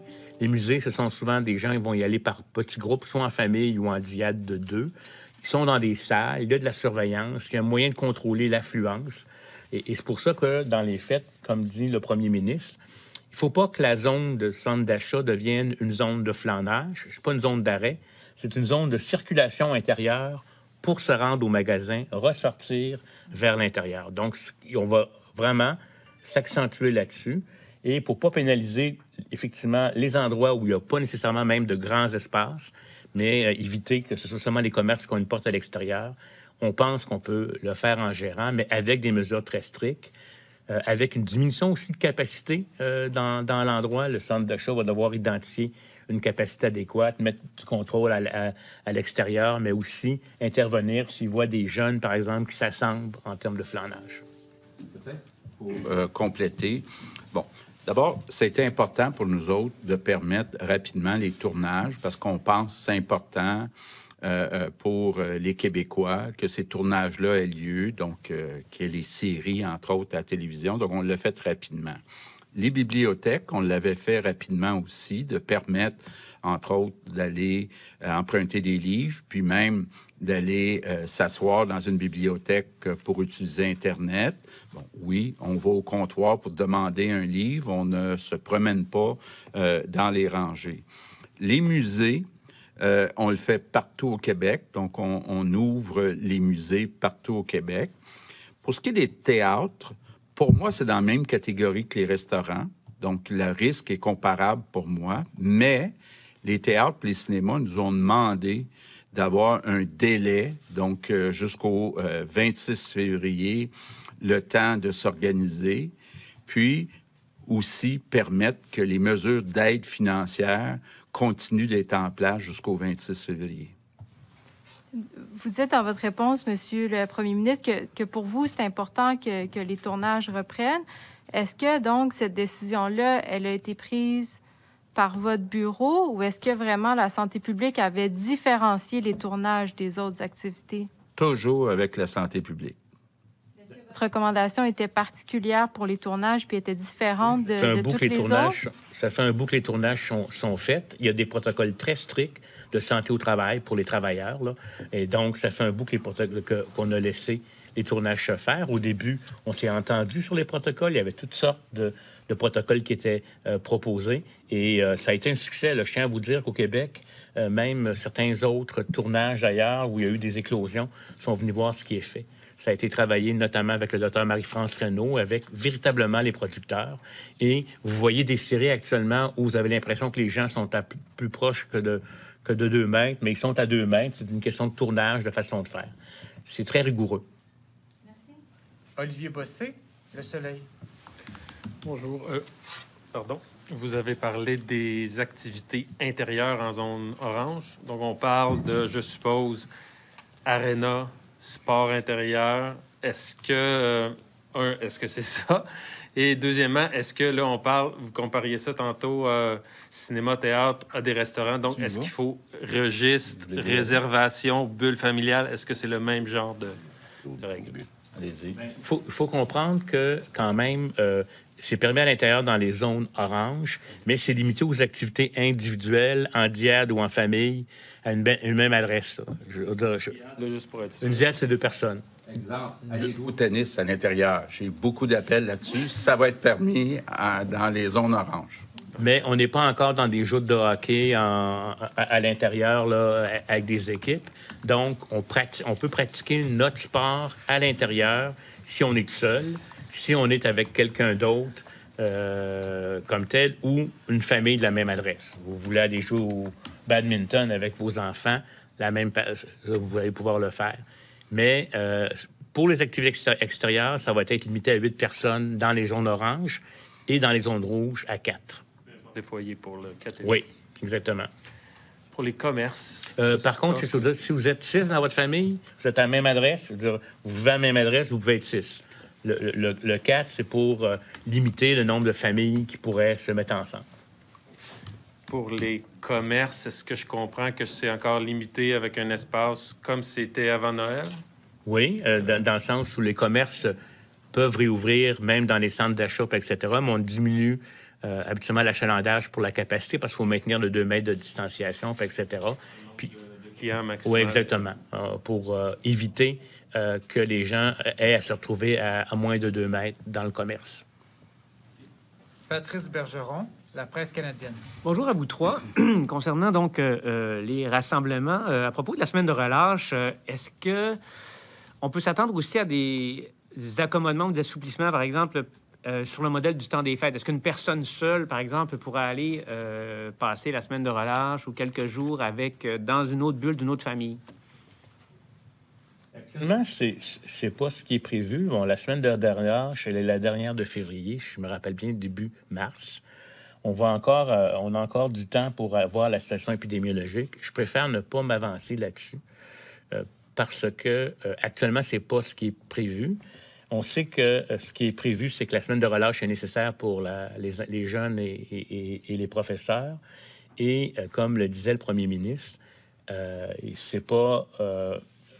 ce sont souvent des gens qui vont y aller par petits groupes, soit en famille ou en diade de 2. Ils sont dans des salles, il y a de la surveillance, il y a un moyen de contrôler l'affluence. Et c'est pour ça que, dans les faits, comme dit le premier ministre, il ne faut pas que la zone de centre d'achat devienne une zone de flanage. Ce n'est pas une zone d'arrêt. C'est une zone de circulation intérieure pour se rendre au magasin, ressortir vers l'intérieur. Donc, on va vraiment s'accentuer là-dessus. Et pour ne pas pénaliser, effectivement, les endroits où il n'y a pas nécessairement même de grands espaces, mais éviter que ce soit seulement les commerces qui ont une porte à l'extérieur, on pense qu'on peut le faire en gérant, mais avec des mesures très strictes. Avec une diminution aussi de capacité dans l'endroit. Le centre d'achat va devoir identifier une capacité adéquate, mettre du contrôle à l'extérieur, mais aussi intervenir s'il voit des jeunes, par exemple, qui s'assemblent en termes de flanage. Peut-être pour compléter. Bon, d'abord, c'était important pour nous autres de permettre rapidement les tournages parce qu'on pense que c'est important pour les Québécois que ces tournages-là aient lieu, donc qu'il y ait les séries, entre autres, à la télévision. Donc, on l'a fait rapidement. Les bibliothèques, on l'avait fait rapidement aussi, de permettre, entre autres, d'aller emprunter des livres, puis même d'aller s'asseoir dans une bibliothèque pour utiliser Internet. Bon, oui, on va au comptoir pour demander un livre, on ne se promène pas dans les rangées. Les musées, on le fait partout au Québec, donc on ouvre les musées partout au Québec. Pour ce qui est des théâtres, pour moi, c'est dans la même catégorie que les restaurants, donc le risque est comparable pour moi, mais les théâtres et les cinémas nous ont demandé d'avoir un délai, donc jusqu'au 26 février, le temps de s'organiser, puis aussi permettre que les mesures d'aide financière continue d'être en place jusqu'au 26 février. Vous dites dans votre réponse, Monsieur le Premier ministre, que pour vous, c'est important que les tournages reprennent. Est-ce que, donc, cette décision-là, elle a été prise par votre bureau ou est-ce que vraiment la santé publique avait différencié les tournages des autres activités? Toujours avec la santé publique. Votre recommandation était particulière pour les tournages puis était différente de toutes les autres? Ça fait un bout que les tournages sont faits. Il y a des protocoles très stricts de santé au travail pour les travailleurs, là. Et donc, ça fait un bout qu'on a laissé les tournages se faire. Au début, on s'est entendu sur les protocoles. Il y avait toutes sortes de protocoles qui étaient proposés. Et ça a été un succès. Là. Je tiens à vous dire qu'au Québec, même certains autres tournages ailleurs où il y a eu des éclosions sont venus voir ce qui est fait. Ça a été travaillé notamment avec le Dr Marie-France Renaud, avec véritablement les producteurs. Et vous voyez des séries actuellement où vous avez l'impression que les gens sont à plus proche que de 2 mètres, mais ils sont à 2 mètres. C'est une question de tournage, de façon de faire. C'est très rigoureux. Merci. Olivier Bossé, Le Soleil. Bonjour. Pardon. Vous avez parlé des activités intérieures en zone orange. Donc, on parle de, je suppose, aréna, sport intérieur. Est-ce que c'est ça? Et deuxièmement, est-ce que là, vous compariez ça tantôt, cinéma, théâtre, à des restaurants. Donc, est-ce qu'il faut registre, réservation, bulle familiale? Est-ce que c'est le même genre de règle? Allez-y. Il faut comprendre que, quand même, c'est permis à l'intérieur dans les zones oranges, mais c'est limité aux activités individuelles, en diade ou en famille, à une même adresse. Une diade, c'est 2 personnes. Exemple, allez-vous au tennis à l'intérieur? J'ai beaucoup d'appels là-dessus. Ça va être permis dans les zones oranges. Mais on n'est pas encore dans des jeux de hockey à l'intérieur là, avec des équipes. Donc, on peut pratiquer notre sport à l'intérieur si on est seul, si on est avec quelqu'un d'autre comme tel, ou une famille de la même adresse. Vous voulez aller jouer au badminton avec vos enfants, vous allez pouvoir le faire. Mais pour les activités extérieures, ça va être limité à 8 personnes dans les zones oranges et dans les zones rouges à 4. Des foyers pour le 4 et 8. Oui, exactement. Pour les commerces. Par contre, si vous êtes 6 dans votre famille, vous êtes à la même adresse, vous vivez à la même adresse, vous pouvez être 6. Le 4, c'est pour limiter le nombre de familles qui pourraient se mettre ensemble. Pour les commerces, est-ce que je comprends que c'est encore limité avec un espace comme c'était avant Noël? Oui, dans le sens où les commerces peuvent réouvrir, même dans les centres d'achat, etc., mais on diminue habituellement l'achalandage pour la capacité parce qu'il faut maintenir le 2 mètres de distanciation, etc. Puis, de clients maximum. oui, exactement. Pour éviter que les gens aient à se retrouver à moins de 2 mètres dans le commerce. Patrice Bergeron, La Presse canadienne. Bonjour à vous trois. Concernant donc les rassemblements, à propos de la semaine de relâche, est-ce que on peut s'attendre aussi à des accommodements ou des assouplissements, par exemple, sur le modèle du temps des fêtes? Est-ce qu'une personne seule, par exemple, pourra aller passer la semaine de relâche ou quelques jours avec dans une autre bulle d'une autre famille? Actuellement, c'est pas ce qui est prévu. Bon, la semaine de relâche, elle est la dernière de février, je me rappelle bien, début mars. On a encore du temps pour voir la situation épidémiologique. Je préfère ne pas m'avancer là-dessus parce que actuellement, c'est pas ce qui est prévu. On sait que ce qui est prévu, c'est que la semaine de relâche est nécessaire pour les jeunes et les professeurs. Et comme le disait le premier ministre, c'est pas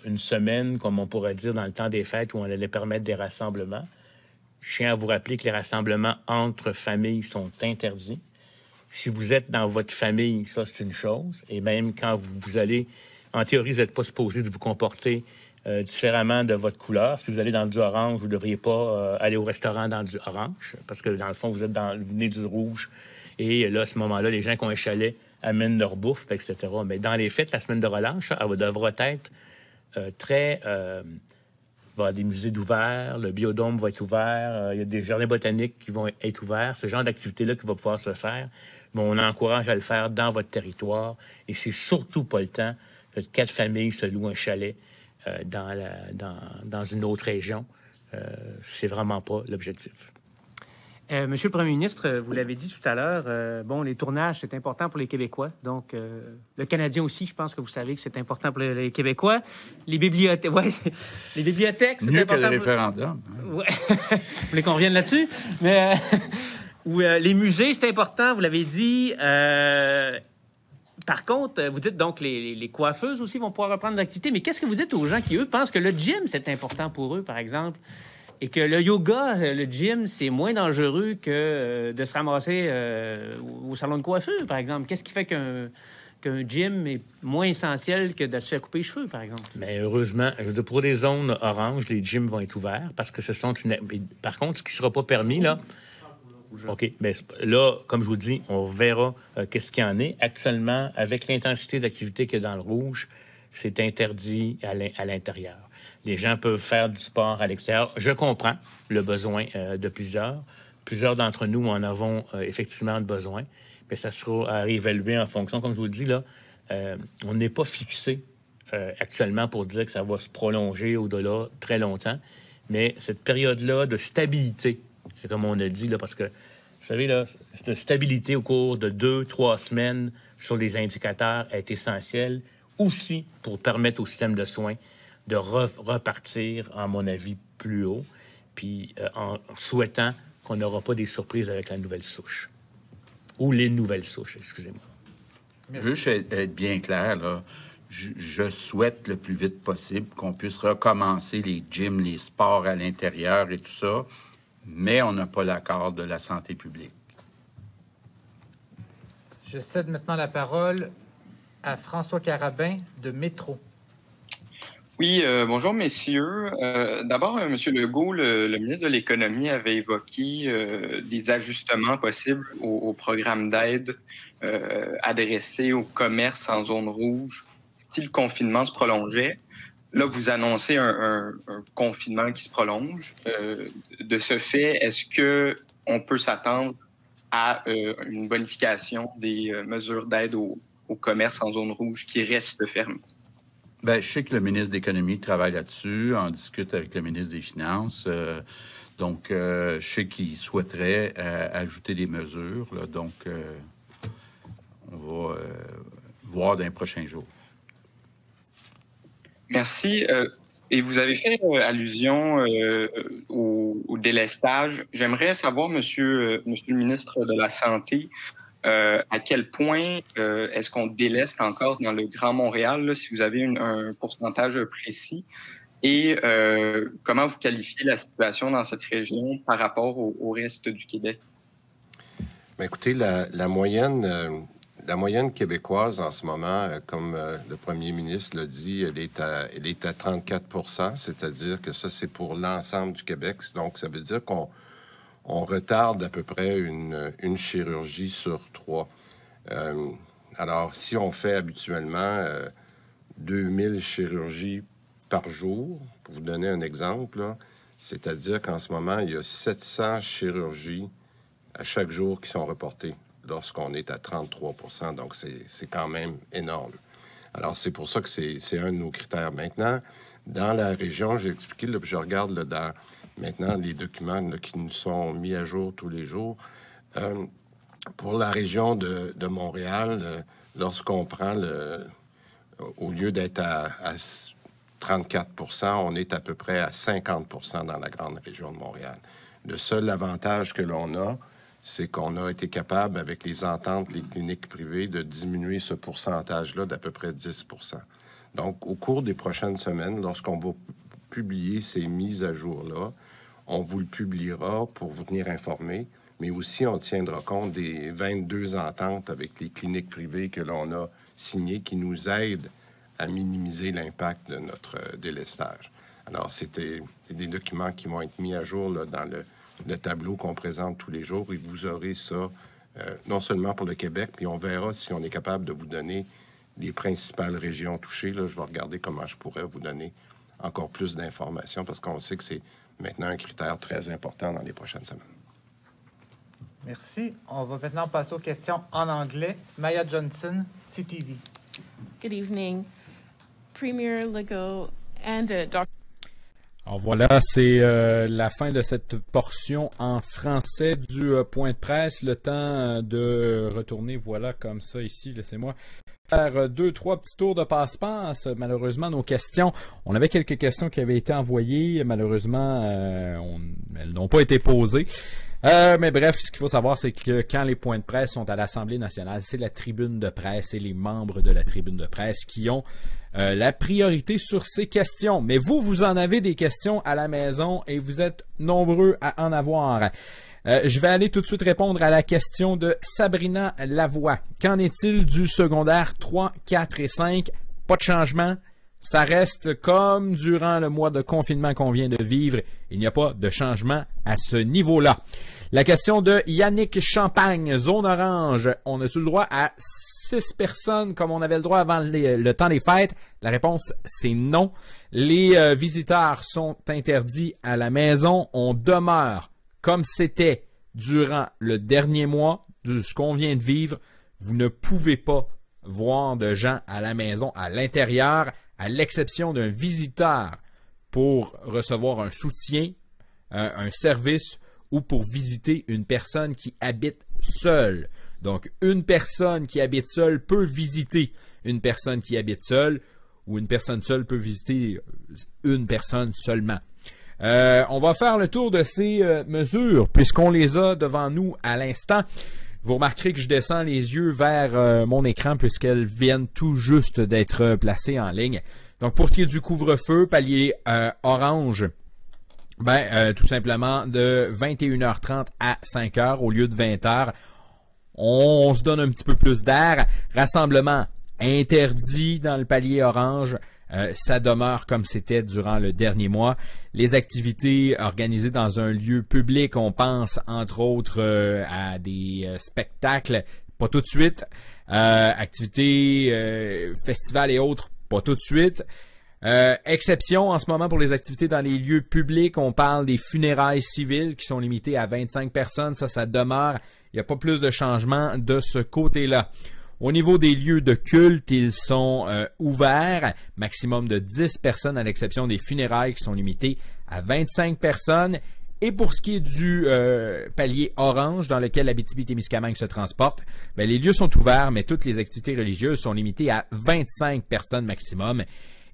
une semaine, comme on pourrait dire, dans le temps des fêtes où on allait permettre des rassemblements. Je tiens à vous rappeler que les rassemblements entre familles sont interdits. Si vous êtes dans votre famille, ça, c'est une chose. Et même quand vous allez... En théorie, vous n'êtes pas supposé de vous comporter différemment de votre couleur. Si vous allez dans du orange, vous ne devriez pas aller au restaurant dans du orange, parce que, dans le fond, vous venez du rouge. Et là, à ce moment-là, les gens qui ont un chalet amènent leur bouffe, etc. Mais dans les fêtes, la semaine de relâche, elle devra être très... Il va y avoir des musées d'ouverts, le biodôme va être ouvert, il y a des jardins botaniques qui vont être ouverts, ce genre d'activité-là qui va pouvoir se faire. Mais on encourage à le faire dans votre territoire et c'est surtout pas le temps que 4 familles se louent un chalet dans une autre région. C'est vraiment pas l'objectif. Monsieur le Premier ministre, vous l'avez dit tout à l'heure, les tournages, c'est important pour les Québécois. Donc, le Canadien aussi, je pense que vous savez que c'est important pour les Québécois. Les bibliothèques, les bibliothèques, c'est mieux important. Mieux que le référendum. Ouais. Vous voulez qu'on revienne là-dessus? Mais les musées, c'est important, vous l'avez dit. Par contre, vous dites donc les coiffeuses aussi vont pouvoir reprendre l'activité. Mais qu'est-ce que vous dites aux gens qui, eux, pensent que le gym, c'est important pour eux, par exemple? Et que le yoga, le gym, c'est moins dangereux que de se ramasser au salon de coiffure, par exemple. Qu'est-ce qui fait qu'un gym est moins essentiel que de se faire couper les cheveux, par exemple? Mais heureusement, je veux dire, pour des zones oranges, les gyms vont être ouverts parce que ce sont Par contre, ce qui ne sera pas permis, là... OK. Mais là, comme je vous dis, on verra qu'est-ce qu'il y en est. Actuellement, avec l'intensité d'activité qu'il y a dans le rouge, c'est interdit à l'intérieur. Les gens peuvent faire du sport à l'extérieur. Je comprends le besoin de plusieurs. Plusieurs d'entre nous en avons effectivement besoin. Mais ça sera à réévaluer en fonction. Comme je vous le dis, là, on n'est pas fixé actuellement pour dire que ça va se prolonger au-delà très longtemps. Mais cette période-là de stabilité, comme on a dit, là, parce que, vous savez, là, cette stabilité au cours de 2-3 semaines sur les indicateurs est essentielle aussi pour permettre au système de soins de repartir, à mon avis, plus haut, puis en souhaitant qu'on n'aura pas des surprises avec la nouvelle souche. Ou les nouvelles souches, excusez-moi. Juste être bien clair, là, je souhaite le plus vite possible qu'on puisse recommencer les gyms, les sports à l'intérieur et tout ça, mais on n'a pas l'accord de la santé publique. Je cède maintenant la parole à François Carabin de Métro. Oui, bonjour, messieurs. D'abord, M. Legault, le ministre de l'Économie, avait évoqué des ajustements possibles au programme d'aide adressé au commerce en zone rouge si le confinement se prolongeait. Là, vous annoncez un confinement qui se prolonge. De ce fait, est-ce qu'on peut s'attendre à une bonification des mesures d'aide au commerce en zone rouge qui restent fermées? Bien, je sais que le ministre de l'Économie travaille là-dessus, on discute avec le ministre des Finances. Donc, je sais qu'il souhaiterait ajouter des mesures. Là, donc, on va voir dans les prochains jours. Merci. Et vous avez fait allusion au délestage. J'aimerais savoir, monsieur le ministre de la Santé, à quel point est-ce qu'on déleste encore dans le Grand Montréal, là, si vous avez un pourcentage précis? Et comment vous qualifiez la situation dans cette région par rapport au reste du Québec? Bien, écoutez, la moyenne québécoise en ce moment, comme le premier ministre l'a dit, elle est à 34 %, c'est-à-dire que ça, c'est pour l'ensemble du Québec. Donc, ça veut dire qu'on retarde à peu près une chirurgie sur 3. Alors, si on fait habituellement 2000 chirurgies par jour, pour vous donner un exemple, là, c'est-à-dire qu'en ce moment, il y a 700 chirurgies à chaque jour qui sont reportées lorsqu'on est à 33 %. Donc, c'est quand même énorme. Alors, c'est pour ça que c'est un de nos critères. Maintenant, dans la région, j'ai expliqué, là, je regarde là, dans maintenant les documents là, qui nous sont mis à jour tous les jours. Pour la région de Montréal, lorsqu'on prend au lieu d'être à 34 %, on est à peu près à 50 % dans la grande région de Montréal. Le seul avantage que l'on a, c'est qu'on a été capable, avec les ententes, les cliniques privées, de diminuer ce pourcentage-là d'à peu près 10 %. Donc, au cours des prochaines semaines, lorsqu'on va publier ces mises à jour-là, on vous le publiera pour vous tenir informé, mais aussi on tiendra compte des 22 ententes avec les cliniques privées que l'on a signées qui nous aident à minimiser l'impact de notre délestage. Alors, c'est des documents qui vont être mis à jour là, dans le tableau qu'on présente tous les jours, et vous aurez ça non seulement pour le Québec, puis on verra si on est capable de vous donner les principales régions touchées. Là, je vais regarder comment je pourrais vous donner encore plus d'informations, parce qu'on sait que c'est maintenant un critère très important dans les prochaines semaines. Merci. On va maintenant passer aux questions en anglais. Maya Johnson, CTV. Good evening, Premier Legault and Dr. Alors voilà, c'est la fin de cette portion en français du point de presse. Le temps de retourner, voilà, comme ça ici. Laissez-moi faire 2-3 petits tours de passe-passe. Malheureusement, nos questions, on avait quelques questions qui avaient été envoyées. Malheureusement, elles n'ont pas été posées. Mais bref, ce qu'il faut savoir, c'est que quand les points de presse sont à l'Assemblée nationale, c'est la tribune de presse et les membres de la tribune de presse qui ont la priorité sur ces questions. Mais vous en avez des questions à la maison et vous êtes nombreux à en avoir. Je vais aller tout de suite répondre à la question de Sabrina Lavoie. Qu'en est-il du secondaire 3, 4 et 5? Pas de changement. Ça reste comme durant le mois de confinement qu'on vient de vivre. Il n'y a pas de changement à ce niveau-là. La question de Yannick Champagne, zone orange. On a-tu le droit à 6 personnes comme on avait le droit avant le temps des fêtes? La réponse, c'est non. Les visiteurs sont interdits à la maison. On demeure comme c'était durant le dernier mois de ce qu'on vient de vivre. Vous ne pouvez pas voir de gens à la maison, à l'intérieur, à l'exception d'un visiteur pour recevoir un soutien, un service ou pour visiter une personne qui habite seule. Donc, une personne qui habite seule peut visiter une personne qui habite seule ou une personne seule peut visiter une personne seulement. On va faire le tour de ces mesures puisqu'on les a devant nous à l'instant. Vous remarquerez que je descends les yeux vers mon écran puisqu'elles viennent tout juste d'être placées en ligne. Donc, pour ce qui est du couvre-feu, palier orange, tout simplement de 21h30 à 5h au lieu de 20h. On se donne un petit peu plus d'air. Rassemblement interdit dans le palier orange. Ça demeure comme c'était durant le dernier mois. Les activités organisées dans un lieu public, on pense entre autres à des spectacles, pas tout de suite. Activités, festivals et autres, pas tout de suite. Exception en ce moment pour les activités dans les lieux publics, on parle des funérailles civiles qui sont limitées à 25 personnes. Ça demeure. Il n'y a pas plus de changement de ce côté-là. Au niveau des lieux de culte, ils sont ouverts, maximum de 10 personnes à l'exception des funérailles qui sont limitées à 25 personnes. Et pour ce qui est du palier orange dans lequel l'Abitibi-Témiscamingue se transporte, les lieux sont ouverts, mais toutes les activités religieuses sont limitées à 25 personnes maximum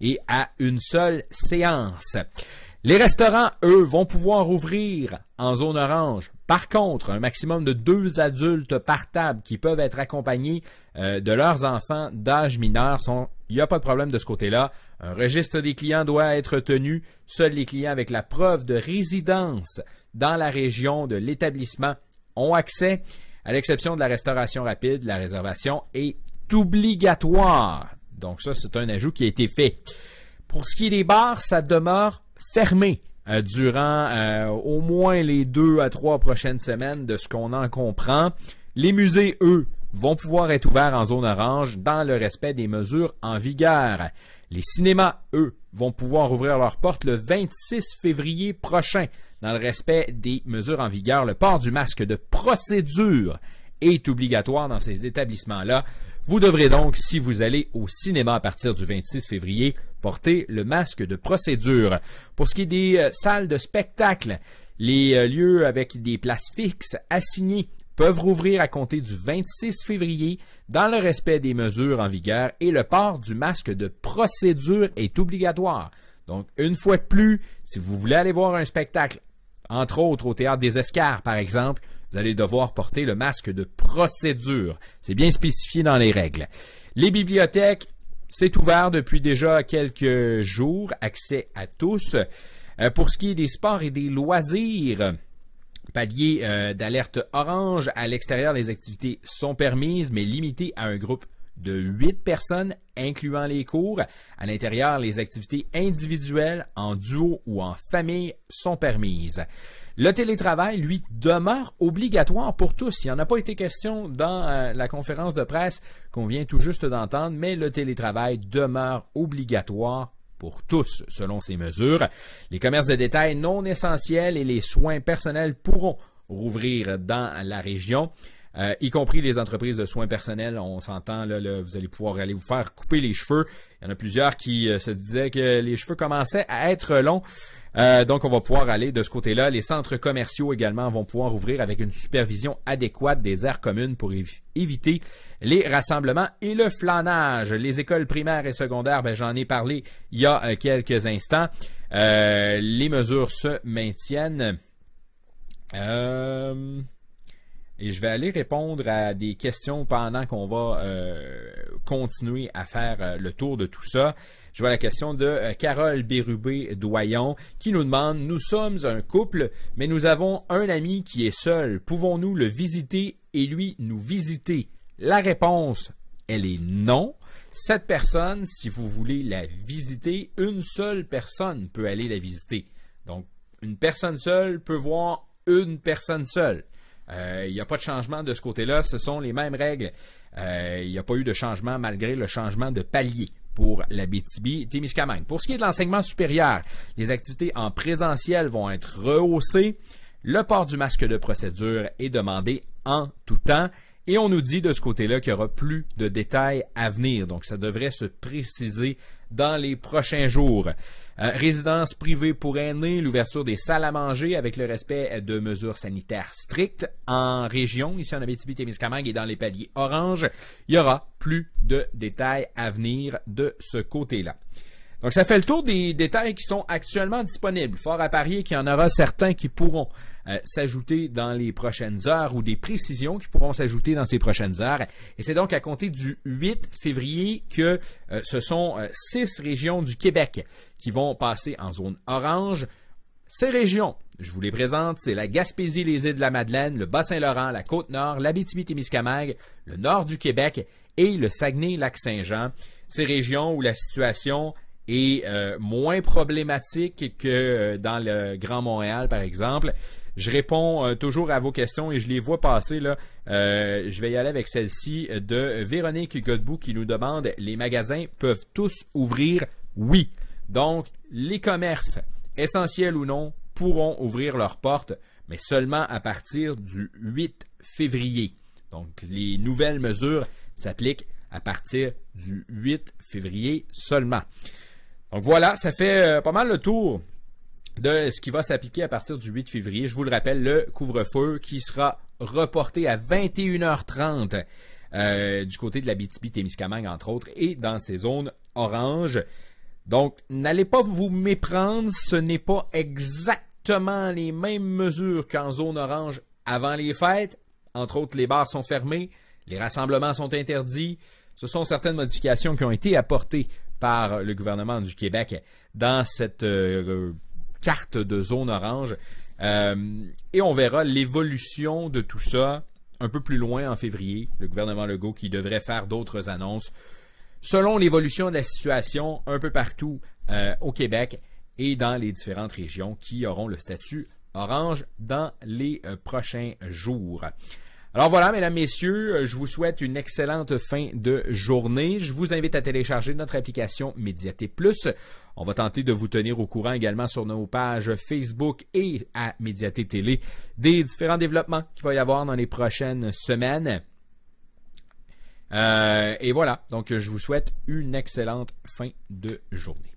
et à une seule séance. Les restaurants, eux, vont pouvoir ouvrir en zone orange. Par contre, un maximum de 2 adultes par table qui peuvent être accompagnés de leurs enfants d'âge mineur. Il n'y a pas de problème de ce côté-là. Un registre des clients doit être tenu. Seuls les clients avec la preuve de résidence dans la région de l'établissement ont accès. À l'exception de la restauration rapide, la réservation est obligatoire. Donc ça, c'est un ajout qui a été fait. Pour ce qui est des bars, ça demeure fermé durant au moins les 2 à 3 prochaines semaines de ce qu'on en comprend. Les musées, eux, vont pouvoir être ouverts en zone orange dans le respect des mesures en vigueur. Les cinémas, eux, vont pouvoir ouvrir leurs portes le 26 février prochain dans le respect des mesures en vigueur. Le port du masque de procédure est obligatoire dans ces établissements-là. Vous devrez donc, si vous allez au cinéma à partir du 26 février, porter le masque de procédure. Pour ce qui est des salles de spectacle, les lieux avec des places fixes assignées peuvent rouvrir à compter du 26 février dans le respect des mesures en vigueur et le port du masque de procédure est obligatoire. Donc, une fois de plus, si vous voulez aller voir un spectacle, entre autres au Théâtre des Escars, par exemple, vous allez devoir porter le masque de procédure. C'est bien spécifié dans les règles. Les bibliothèques, c'est ouvert depuis déjà quelques jours, accès à tous. Pour ce qui est des sports et des loisirs, palier d'alerte orange, à l'extérieur, les activités sont permises, mais limitées à un groupe de 8 personnes, incluant les cours. À l'intérieur, les activités individuelles, en duo ou en famille, sont permises. Le télétravail, lui, demeure obligatoire pour tous. Il n'y en a pas été question dans la conférence de presse qu'on vient tout juste d'entendre, mais le télétravail demeure obligatoire pour tous, selon ces mesures. Les commerces de détail non essentiels et les soins personnels pourront rouvrir dans la région. Y compris les entreprises de soins personnels, on s'entend, là, vous allez pouvoir aller vous faire couper les cheveux. Il y en a plusieurs qui se disaient que les cheveux commençaient à être longs. Donc, on va pouvoir aller de ce côté-là. Les centres commerciaux également vont pouvoir ouvrir avec une supervision adéquate des aires communes pour éviter les rassemblements et le flânage. Les écoles primaires et secondaires, j'en ai parlé il y a quelques instants. Les mesures se maintiennent. Et je vais aller répondre à des questions pendant qu'on va continuer à faire le tour de tout ça. Je vois la question de Carole Bérubé-Doyon qui nous demande « Nous sommes un couple, mais nous avons un ami qui est seul. Pouvons-nous le visiter et lui nous visiter? » La réponse, elle est non. Cette personne, si vous voulez la visiter, une seule personne peut aller la visiter. Donc, une personne seule peut voir une personne seule. Il n'y a pas de changement de ce côté-là, ce sont les mêmes règles. Il n'y a pas eu de changement malgré le changement de palier pour l'Abitibi-Témiscamingue. Pour ce qui est de l'enseignement supérieur, les activités en présentiel vont être rehaussées. Le port du masque de procédure est demandé en tout temps. Et on nous dit de ce côté-là qu'il n'y aura plus de détails à venir. Donc, ça devrait se préciser dans les prochains jours. Résidence privée pour aînés, l'ouverture des salles à manger avec le respect de mesures sanitaires strictes en région, ici en Abitibi-Témiscamingue et dans les paliers orange. Il n'y aura plus de détails à venir de ce côté-là. Donc, ça fait le tour des détails qui sont actuellement disponibles. Fort à parier qu'il y en aura certains qui pourront s'ajouter dans les prochaines heures ou des précisions qui pourront s'ajouter dans ces prochaines heures. Et c'est donc à compter du 8 février que ce sont 6 régions du Québec qui vont passer en zone orange. Ces régions, je vous les présente, c'est la Gaspésie, les Îles-de-la-Madeleine, le Bas-Saint-Laurent, la Côte-Nord, l'Abitibi-Témiscamingue, le nord du Québec et le Saguenay-Lac-Saint-Jean. Ces régions où la situation est moins problématique que dans le Grand Montréal, par exemple. Je réponds toujours à vos questions et je les vois passer là. Je vais y aller avec celle-ci de Véronique Godbout qui nous demande « Les magasins peuvent tous ouvrir? » Oui. Donc, les commerces, essentiels ou non, pourront ouvrir leurs portes, mais seulement à partir du 8 février. Donc, les nouvelles mesures s'appliquent à partir du 8 février seulement. Donc voilà, ça fait pas mal le tour de ce qui va s'appliquer à partir du 8 février. Je vous le rappelle, le couvre-feu qui sera reporté à 21h30 du côté de l'Abitibi-Témiscamingue, entre autres, et dans ces zones oranges. Donc, n'allez pas vous méprendre, ce n'est pas exactement les mêmes mesures qu'en zone orange avant les fêtes. Entre autres, les bars sont fermés, les rassemblements sont interdits. Ce sont certaines modifications qui ont été apportées par le gouvernement du Québec dans cette carte de zone orange. Et on verra l'évolution de tout ça un peu plus loin en février. Le gouvernement Legault qui devrait faire d'autres annonces selon l'évolution de la situation un peu partout au Québec et dans les différentes régions qui auront le statut orange dans les prochains jours. Alors voilà, mesdames, messieurs, je vous souhaite une excellente fin de journée. Je vous invite à télécharger notre application Médiaté Plus. On va tenter de vous tenir au courant également sur nos pages Facebook et à Médiaté Télé des différents développements qu'il va y avoir dans les prochaines semaines. Et voilà, donc je vous souhaite une excellente fin de journée.